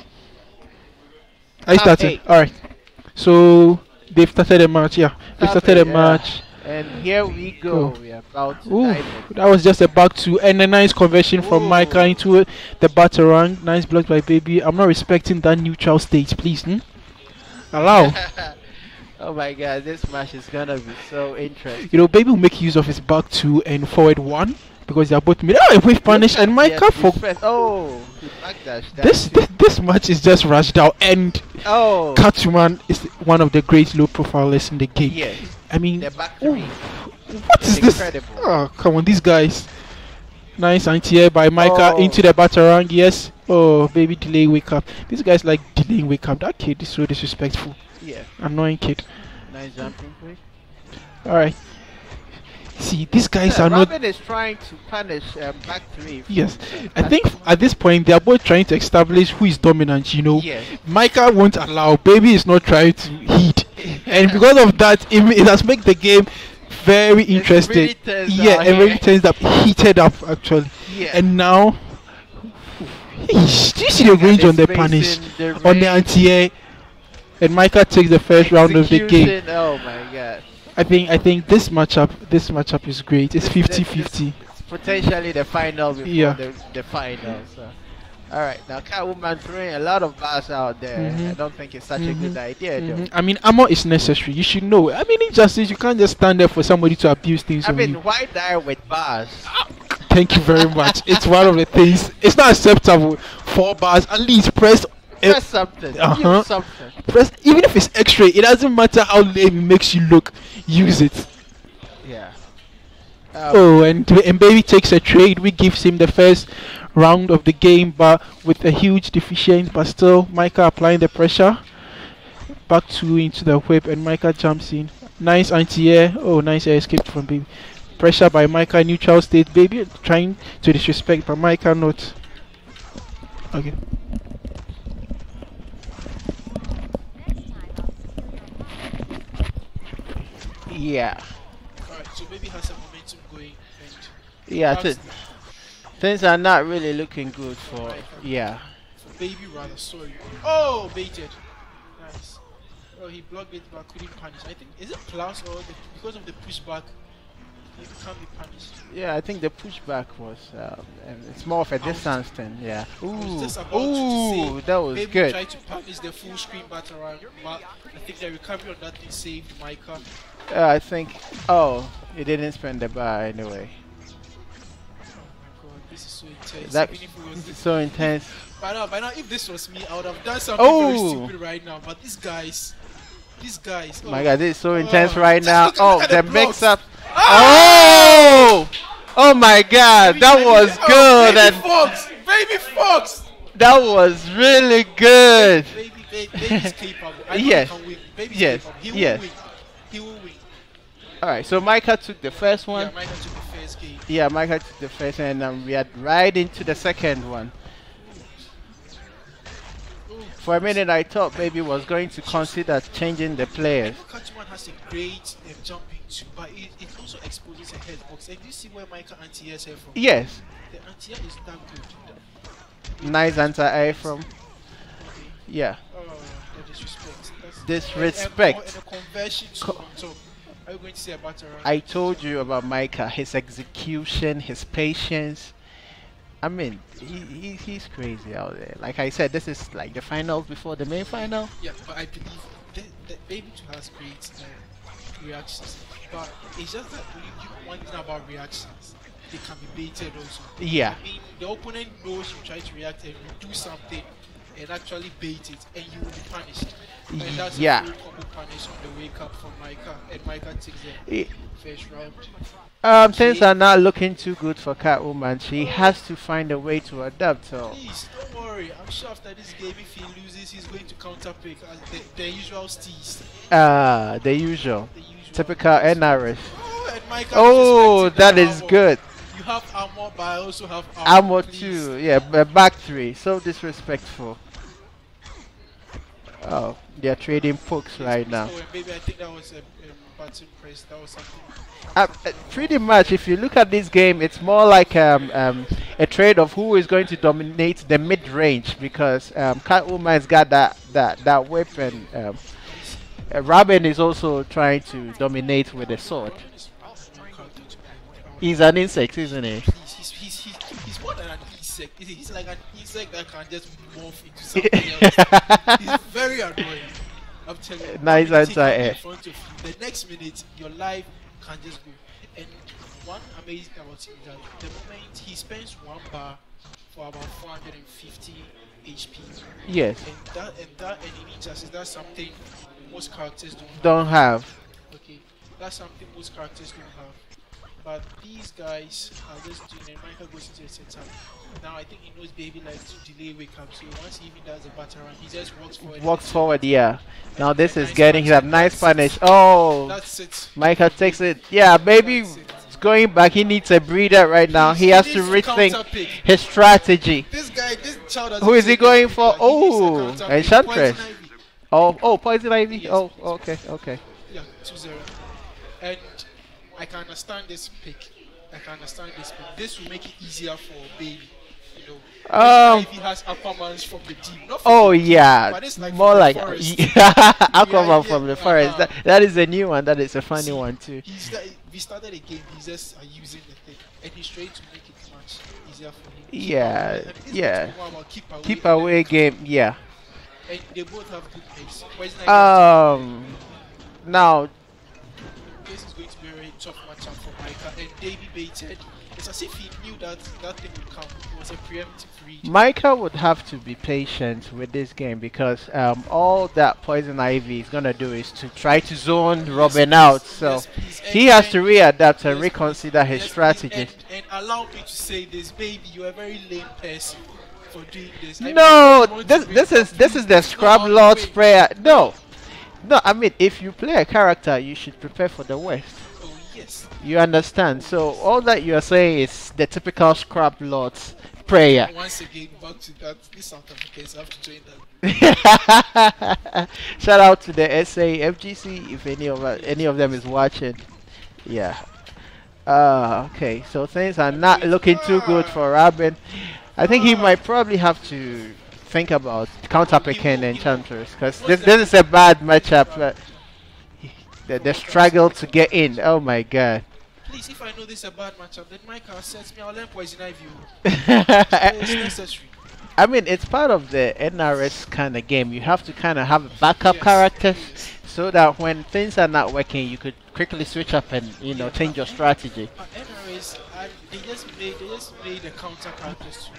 I Top started. 8. Alright. So they've started a match. Yeah. They've Top started a 8, yeah. match. And here we go. Go. We are about to Ooh, dive in. that was just a back two, and a nice conversion from Ooh. Micah into the batarang. Nice block by Baby. I'm not respecting that neutral state, please. Allow. Oh my God, this match is gonna be so interesting. You know, Baby will make use of his back two and forward one because they are both mid. Oh, with punish and Micah Yes, for he pressed- Oh, he backdashed that this, too. this match is just rushed out, and Oh, Katsuman is one of the great low profilers in the game. yes. I mean, The back ooh, three. what is this? Incredible. Oh, come on, these guys. Nice anti-air by Micah Oh. into the batarang. Yes. Oh, Baby delay wake up. These guys like delaying wake up. That kid is so disrespectful. Yeah. Annoying kid. Nice jumping play. Alright. See, these guys are not. Robin is trying to punish back three. Yes. I think at this point they are both trying to establish who is dominant, you know. Yes. Micah won't allow. Baby is not trying to heat. And because of that, it has made the game very interesting. really tense Yeah, out and very here. tense up, heated up actually. Yeah. And now, Eesh, do you see the range on the punish, on the anti-air? And Micah takes the first round of the game. Execution, oh my God. I think this matchup is great. It's 50-50. It's potentially the final before Yeah. the final. So. Alright, now Catwoman throwing a lot of bars out there. Mhm. I don't think it's such a good idea though. I mean, armor is necessary. You should know. I mean, injustice. You can't just stand there for somebody to abuse things I on mean, you. why die with bars? Thank you very much. It's one of the things. It's not acceptable. 4 bars. At least press Press something. Use something. Press, even if it's X-ray, it doesn't matter how lame it makes you look. Use it. Yeah. And Baby takes a trade. We gives him the first round of the game, but with a huge deficiency. But still, Micah applying the pressure. Back 2 into the whip, and Micah jumps in. Nice anti-air. Oh, nice air escape from Baby. Pressure by Micah, neutral state. Baby trying to disrespect, but Micah not. Okay. Yeah. Alright, so Baby has some momentum going. Yeah, things are not really looking good for. Yeah. For Baby, rather, sorry. Oh, baited. Nice. Oh, he blocked it but couldn't punish. I think, is it plus or because of the pushback, he can't be punished? Yeah, I think the pushback was. It's more of a distance thing. Yeah. Ooh, that was Baby good. Tried to punish the full screen batter, but I think the recovery on that thing saved Micah. I think. Oh, he didn't spend the bar anyway. Oh my god, this is so intense. That Even if it was is so intense. By now, if this was me, I would have done something very stupid right now. But these guys. Oh My god, this is so intense right now. Look Oh, at the blocks. mix up. Oh! Oh my god, that was good. Baby Fox! That was really good. Baby's capable. I know Yes. he can win. Baby's Yes. capable. Yes. He will win. Alright, so Micah took the first Yeah, one. Micah took the first game. Yeah, Micah took the first, and we are right into the second one. For a minute, I thought Baby was going to consider changing the players. Catchman has a great jumping too, but it also exposes a headbox. And you see where Micah anti-airs her from? Yes. The anti-air is that good. Nice anti-air from. Yeah. Oh, the disrespect. Disrespect. And a conversion to on top. Are you going to say about her? I told you about Micah, his execution, his patience. I mean, he's crazy out there. Like I said, this is like the finals before the main final. Yeah, but I believe that Baby 2 has great reactions. But it's just that when you keep one thing about reactions, they can be baited also. Yeah. I mean, the opponent knows you try to react and you do something and actually bait it, and you will be punished. And that's Yeah. a full combo punish on the wake up from Micah, and Micah takes the first round. Things are not looking too good for Catwoman. She has to find a way to adapt. So Please, don't worry. I'm sure after this game, if he loses, he's going to counter pick the usual steez. the usual, typical NRS. Oh, and Micah Oh, disrespected that the is armor. good. You have armor, but I also have Armor please. too. Yeah, back 3. So disrespectful. Oh, they're trading pokes right now. Oh, and baby, I think that was a button press. That was something. Pretty much, if you look at this game, it's more like a trade of who is going to dominate the mid range, because Catwoman's got that weapon. Robin is also trying to dominate with a sword. He's an insect, isn't he? He's more than an insect. He's like an insect that can just morph into something else. He's very annoying. I'm telling you. Nice anti-air. In front of you, the next minute, your life can just go. And one amazing about him is that the moment he spends 1 bar for about 450 HP. Yes. And that enemy chances, that's something most characters Don't have. Okay, that's something most characters don't have. But these guys are just doing it. Micah goes into a setup. Now I think he knows Baby likes to delay wake up, so once he even does a batter run, he just walks forward. Walks forward, yeah. Now this is getting that nice punish. Oh, that's it. Micah takes it. Yeah, Baby is going back. He needs a breather right now. He has to rethink his strategy. This child. Who is he going for? Oh, Enchantress. Poison Ivy. Oh, Poison Ivy. Yes. Oh, okay. Yeah, 2-0. And I can understand this pick. This will make it easier for Baby. You know, Ivy has Aquamans from the team. Not from the team, yeah, but it's like more like Aquaman Aquaman from the forest. That is a new one. That is a funny one too. We started a game. He's just using the thing, and he's trying to make it much easier for him. Yeah. Keep away away game. Yeah. And they both have good picks. Now this is going to be a very tough matchup for Micah, and Davey baited It's as if he knew that that thing would come. It was a preemptive read. Micah would have to be patient with this game because all that Poison Ivy is gonna do is to try to zone Robin out. So he has to readapt and reconsider his strategy. And allow me to say this, baby, you're a very lame person for doing this. No, this is the Scrub Lord's prayer. No, I mean if you play a character, you should prepare for the worst. Oh yes. You understand? So all that you are saying is the typical Scrub Lord's prayer. Once again, back to that. These South Africans have to join that. Shout out to the SA FGC if any of them is watching. Yeah. Okay. So things are not looking too good for Robin. I think he might probably have to think about counterpicking Enchantress because this is a bad matchup. The struggle to get in. Oh my god. Please, if I know this is a bad matchup, then Micah sets me. I'll learn Poison Ivy. It's necessary. I mean, it's part of the NRS kind of game. You have to kind of have backup characters so that when things are not working, you could quickly switch up and change your strategy. NRS, they just made a counter characters.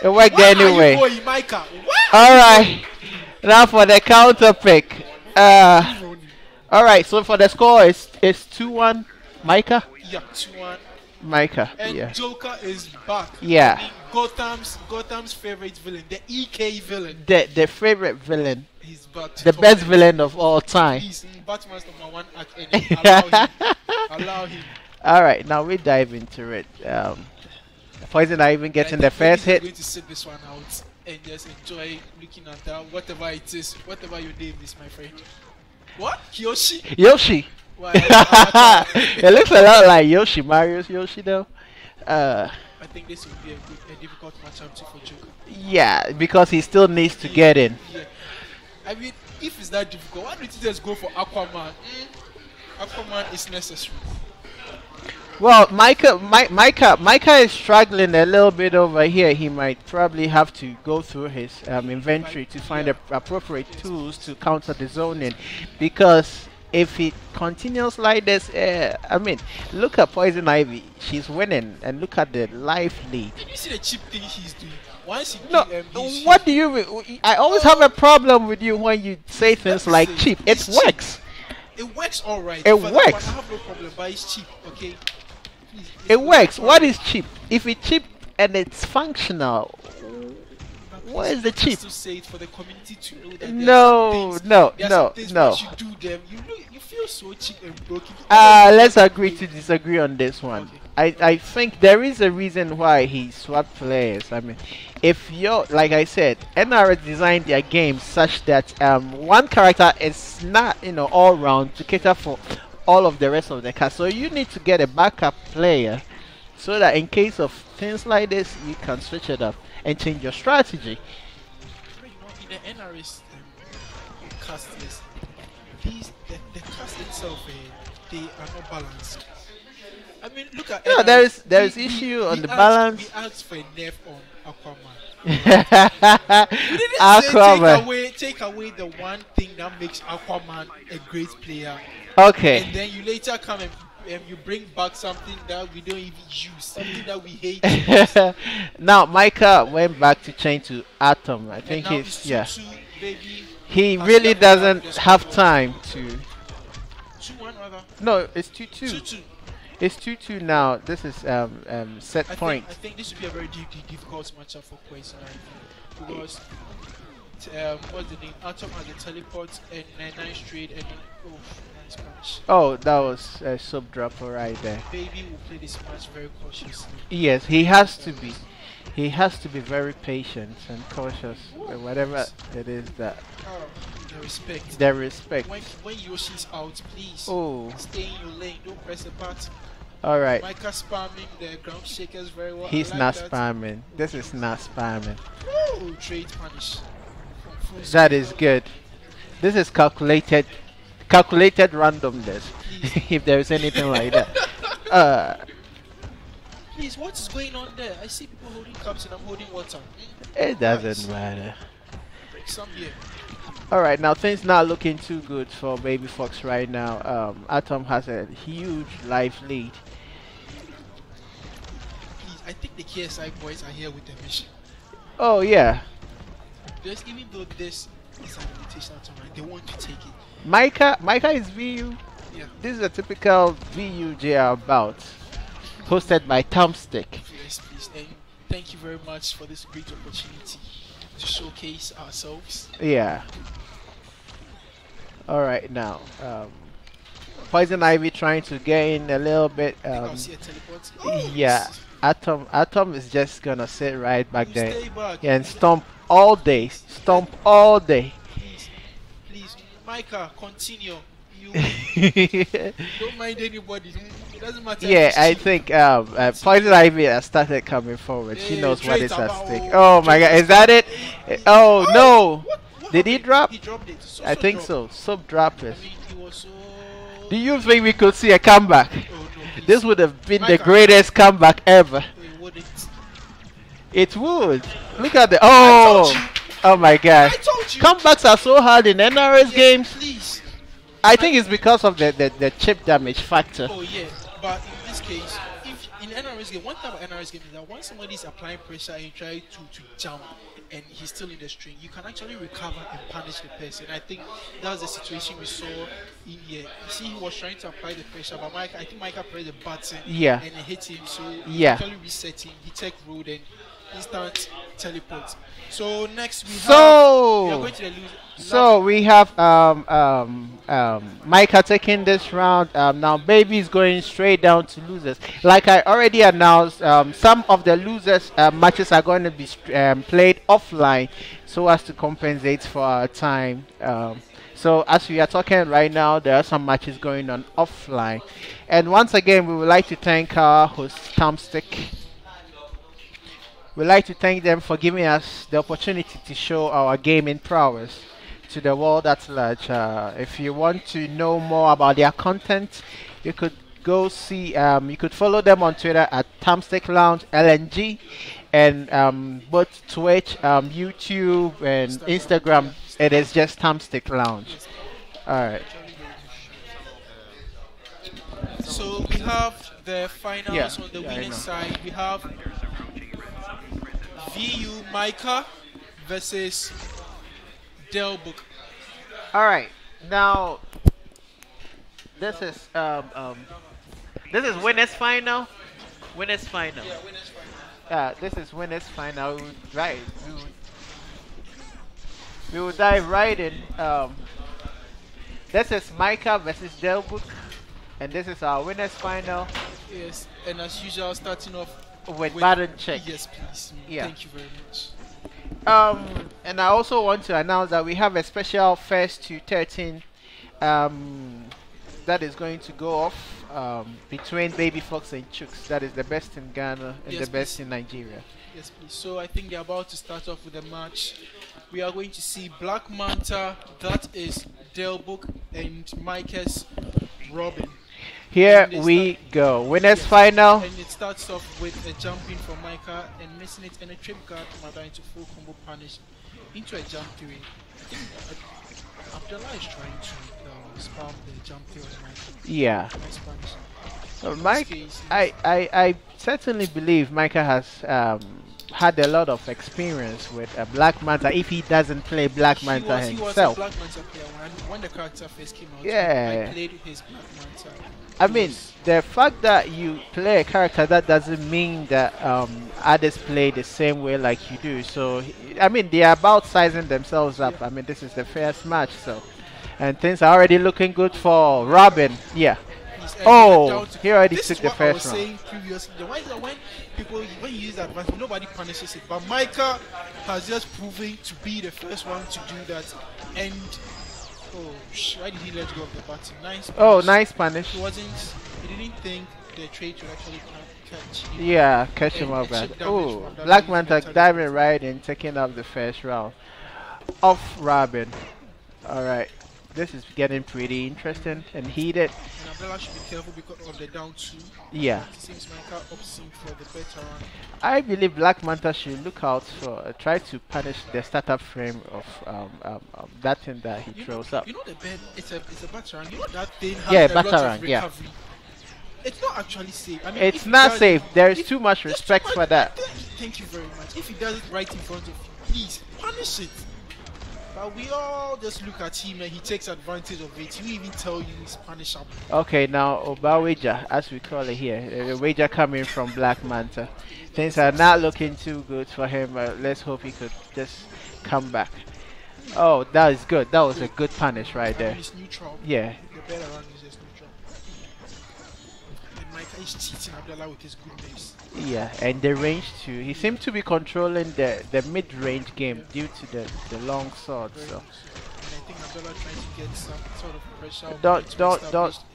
It worked anyway. Are you going, Micah? All right, now for the counter pick. All right, so for the score, it's 2-1, Micah. Yeah, 2-1. Micah. And yeah. Joker is back. Yeah. I mean, Gotham's favorite villain, the EK villain. The favorite villain. He's back. The best villain of all time. He's Batman's #1 enemy. Allow him. All right, now we dive into it. Poison Ivy getting the first hit. I'm going to sit this one out and just enjoy looking at that, whatever it is, whatever your name is, my friend. What? Yoshi? Why? It looks a lot like Yoshi, Mario's Yoshi though. I think this will be a difficult matchup for Joker. Yeah, because he still needs to get in. Yeah. I mean, if it's that difficult, why don't you just go for Aquaman? Aquaman is necessary. Well, Micah is struggling a little bit over here. He might probably have to go through his inventory to find the appropriate tools to counter the zoning, because if he continues like this, I mean, look at Poison Ivy. She's winning, and look at the life lead. Did you see the cheap thing he's doing? Once he what do you mean? I always have a problem with you when you say things like cheap. It works. It works alright. It works. I have no problem, but it's cheap, okay? It works. What is cheap? If it's cheap and it's functional, what is the cheap? To say it for the community to know that no. Once you do them, you feel so cheap and broken. Let's agree to disagree on this one. Okay. I think there is a reason why he swapped players. I mean, if you're, like I said, NRS designed their games such that one character is not all round to cater for all of the rest of the cast. So you need to get a backup player so that in case of things like this, you can switch it up and change your strategy. In the NRS cast list, the cast itself, they are not balanced. I mean, look at there is issue on the balance. We asked for a nerf on Aquaman. We didn't say take away the one thing that makes Aquaman a great player. Okay. And then you later come and you bring back something that we don't even use, something that we hate. Now Micah went back to change to Atom. I think he's he really doesn't have time to. 2-1 rather. No, it's 2-2. It's 2-2 now. This is set point. I think this would be a very difficult matchup for Poison Ivy because what's the name? Atom has the teleport and 9 straight and nice match. Oh, that was a sub dropper right there. Baby will play this match very cautiously. Yes, he has to be. He has to be very patient and cautious with whatever it is that. The respect. The respect. When Yoshi's out, please stay in your lane. Don't press the button. All right. Micah spamming the ground shakers very well. He's not spamming. This is not spamming. Trade punish. That is good. This is calculated randomness. If there is anything like that. Please, what is going on there? I see people holding cups and I'm holding water. It doesn't matter. Break some here. Alright, now things not looking too good for Baby Fox right now. Atom has a huge life lead. Please, I think the KSI boys are here with a mission. Oh yeah. Just even though this is an invitational tournament, they want to take it. Micah is VU. Yeah. This is a typical VU JR bout, hosted by Thumbstick. Yes, please. And thank you very much for this great opportunity to showcase ourselves. Yeah. Alright now. Poison Ivy trying to get in a little bit. I'll see a teleport. Yeah. Atom is just gonna sit right back there. Stay back. Yeah, and stomp all day. Stomp all day. Please, Micah, continue. You don't mind anybody. It doesn't matter. Yeah, I think Poison Ivy has started coming forward. She knows what is at stake. Oh my god, is that it? Oh no! Did he drop? He dropped it. I think so. Sub drop it. I mean, he was so... Do you think we could see a comeback? Oh, no, please. This would have been the Micah. greatest comeback ever. It wouldn't. It would. Look at the oh my god. I told you. Comebacks are so hard in NRS games. Please. I think it's because of the chip damage factor. Oh yeah, but in this case, if in NRS game, one type of NRS game is that once somebody is applying pressure and you try to jump and he's still in the string, you can actually recover and punish the person. I think that was the situation we saw in here. You see, he was trying to apply the pressure, but I think Micah pressed the button Yeah. and it hit him, so Yeah. actually resetting. He took road and instant teleport. So next we So- we are going to the loser. So we have Micah taking this round. Now Baby is going straight down to losers. Like I already announced, some of the losers matches are going to be played offline, so as to compensate for our time. So as we are talking right now, there are some matches going on offline. And once again, we would like to thank our host Thumbstick. We'd like to thank them for giving us the opportunity to show our gaming prowess to the world at large. If you want to know more about their content, you could go see, you could follow them on Twitter at Thumbstick Lounge LNG, and both Twitch, YouTube, and Instagram, it is just Thumbstick Lounge. Alright. So we have the finals Yeah. on the Yeah, I winning know. side. We have VU Micah versus Dellbook. Alright. Now this is winners final. Winners final. Yeah, winners final. This is winners final. Right. We will dive right in. This is Micah versus Dellbook, and this is our winners final Yes, and as usual, starting off with button check. Yes, please. Yeah. Thank you very much. And I also want to announce that we have a special first to 13 that is going to go off between Baby Fox and Chooks. That is the best in Ghana and Yes, the best please. in Nigeria. Yes, please. So I think they're about to start off with a match. We are going to see Black Manta, that is Dellbook, and Micah's Robin. Here And they we go. Winners Yes. final. And it starts off with a jumping from Micah and missing it, and a trip guard from Abba into full combo punish into a jump theory. I think Abdullah is trying to spam the jump theory on Micah. Yeah. Nice punish. So In this Mike, case, I certainly believe Micah has had a lot of experience with Black Manta if he doesn't play Black Manta he was a himself. Black Manta player when the character first came out. Yeah. I played his Black Manta. I mean, the fact that you play a character, that doesn't mean that others play the same way like you do. So, I mean, they are about sizing themselves up. I mean, this is the first match, so. And things are already looking good for Robin. Yeah. Oh, he already took the first round. Saying previously, the one that when you use that advantage, nobody punishes it. But Micah has just proven to be the first one to do that. And why did he let go of the button? Nice. Oh, punish. nice punish. He didn't think the trade would actually catch him. Yeah, catch him And up. a chip damage Oh, from that Black means Manta mentality. diving right in, taking up the first round. Off Robin. Alright. this is getting pretty interesting and heated. And Abdullah should be careful because of the down 2. Yeah. It seems Micah opting for the better run. I believe Black Manta should look out for try to punish the startup frame of that thing that he throws up. You know the bed, it's a batarang. You know that thing has Yeah, a lot of batarang, recovery. yeah. It's not actually safe. I mean, It's not safe. There is too much respect for that. Thank you very much. If he does it right in front of you, please punish it. But we all just look at him and he takes advantage of it. He even tell you he's punishable. Okay, now Oba wager, as we call it here, the wager coming from Black Manta. Things are not looking too good for him. Let's hope he could just come back. Oh, that is good. That was a good punish right there. It's neutral. Yeah. The better run is just neutral. And Micah is cheating Abdullah with his good names. Yeah, and the range too. He seemed to be controlling the mid-range game due to the long sword. So And I think Abdullah trying to get some sort of pressure.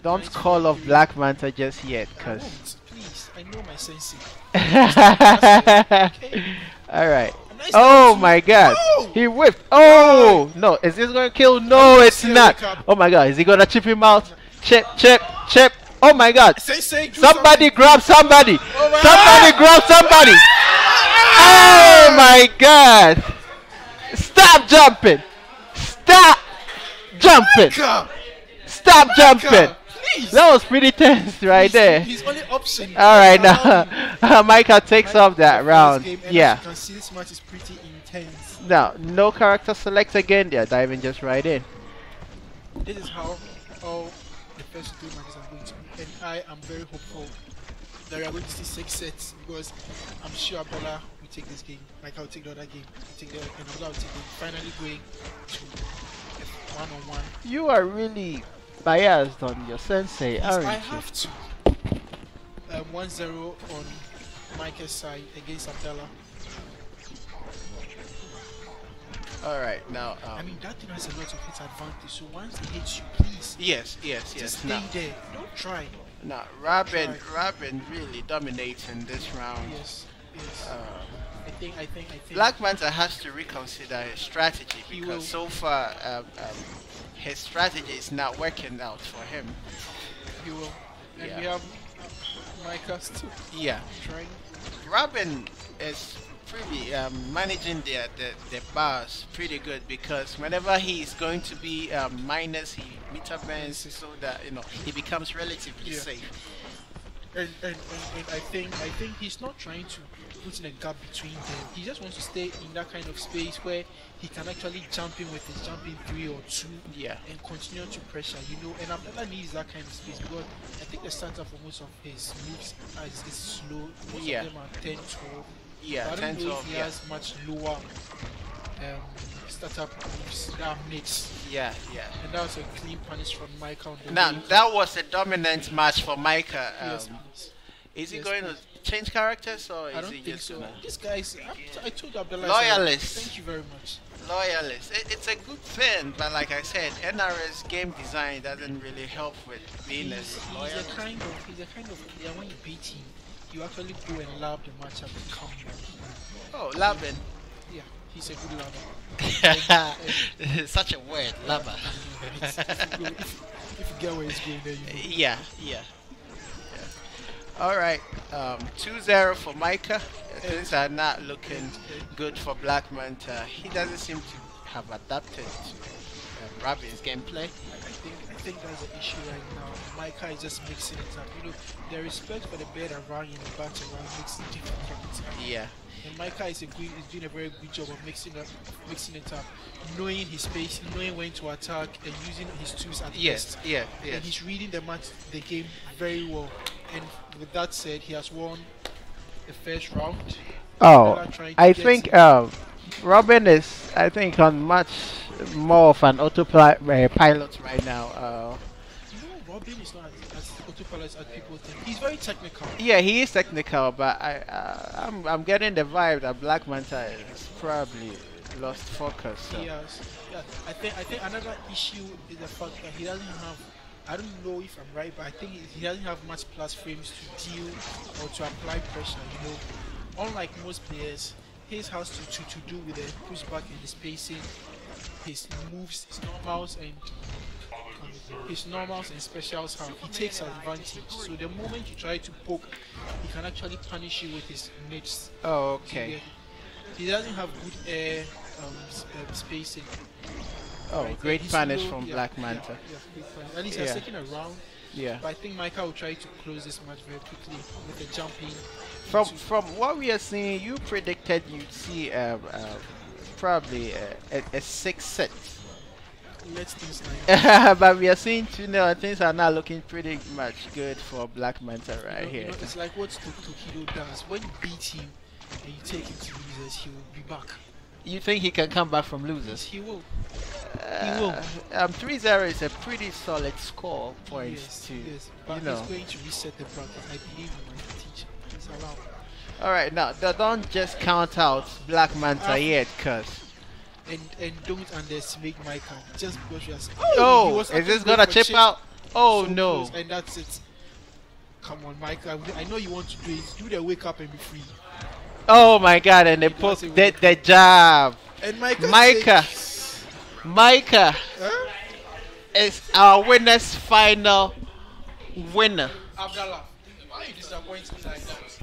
don't call off Black Manta just yet, cause. Please, I know my sensei. Okay. All right. Oh my God! He whipped. Oh no! Is this gonna kill? No, it's not. Oh my God! Is he gonna chip him out? Chip, chip, chip. Oh my God! Somebody grab somebody! Somebody grab somebody! Oh my God! Stop jumping! Stop jumping! Stop jumping! That was pretty tense right there. His only option. All right, now Micah takes off that round. Yeah. You can see this match is pretty intense. Now, no character select again. They're diving just right in. This is how all the first 2 matches are going to be, and I am very hopeful that we are going to see 6 sets because I'm sure Abdullah will take this game. Micah will take the other game. Will take the and Abdullah will take the finally going to one-on-one. You are really biased on your sensei, aren't I you? have to. 1-0 on Micah's side against Abdullah. Alright, now I mean that thing has a lot of hit advantage, so once it hits you, please yes. just stay there. Don't try. Now Robin really dominating this round. Yes. I think Black Manta has to reconsider his strategy He because will. so far his strategy is not working out for him. he will. And Yeah. we have Micah still Yeah. trying. Robin is pretty managing the bars pretty good because whenever he is going to be minus, he meter bends so that he becomes relatively Yeah. safe. And I think he's not trying to put in a gap between them. He just wants to stay in that kind of space where he can actually jump in with his jumping 3 or 2 Yeah. and continue to pressure, and Abdullah needs that kind of space because I think the startup for most of his moves is slow. Most Yeah. of them are 10, 12. Yeah, But I 10, don't know 12, if he yeah. has much lower startup moves that mix. Yeah. And that was a clean punish from Micah on the Now way. that was a dominant match for Micah. Yes, please. Is he Yes, going please. to change characters or I is don't he think just so. gonna This guy is. I told Abdullah. Loyalist. Thank you very much. loyalist? It's a good thing, but like I said, NRS game design doesn't really help with being He's a a loyalist. kind of player. When you beat him, you actually go and lab the matchup and come back. Oh, Labin. Yeah, he's a good labber. Such a word, Laba. If you get where he's going, there you know. Yeah. All right, 2-0 for Micah. Things are not looking good for Black Manta. He doesn't seem to have adapted to Robin's gameplay. I think that's the issue right now. Micah is just mixing it up. The respect for the bed around in the battle around makes it difficult. Yeah. And Micah is doing a very good job of mixing it up, knowing his space, knowing when to attack, and using his tools at best. Yes. And he's reading the game very well. And with that said, he has won the first round. Oh, I think Robin is, on much more of an autopilot right now. Robin is not as autopilot as people think. He's very technical. Yeah, he is technical, but I'm getting the vibe that Black Manta is probably lost focus. So. Yes. Yeah. I think another issue is the fact that he doesn't have. I don't know if I'm right, but I think he doesn't have much plus frames to deal or to apply pressure. Unlike most players, his has to do with the pushback and the spacing, his moves, his normals, and his normals and specials how he takes advantage. So the moment you try to poke, he can actually punish you with his mids. Oh, okay. He doesn't have good air spacing. Oh, right? great He's punish low, from yeah, Black Manta. Yeah, great punish. At least he's taking a round. Yeah. But I think Micah will try to close this match very quickly with a jumping. From what we are seeing, you predicted you'd see probably a 6 set. Let's things like but we are seeing 2-0. Things are not looking pretty much good for Black Manta right here. It's like what Tokido does. When you beat him and you take him to losers, he will be back. You think he can come back from losers? He will. He will. 3-0 is a pretty solid score points to, but you know. he's going to reset the bracket. I believe in my teacher. He's allowed. Alright, now don't just count out Black Manta yet, cuz. And don't underestimate Micah. Just because you are oh, is this gonna chip out? Oh so no. Close, and that's it. Come on, Micah. I know you want to do it. Do the wake up and be free. Oh my god, and they put the jab. And Micah huh? is our winner's final winner. Abdallah, why are you disappointed like that?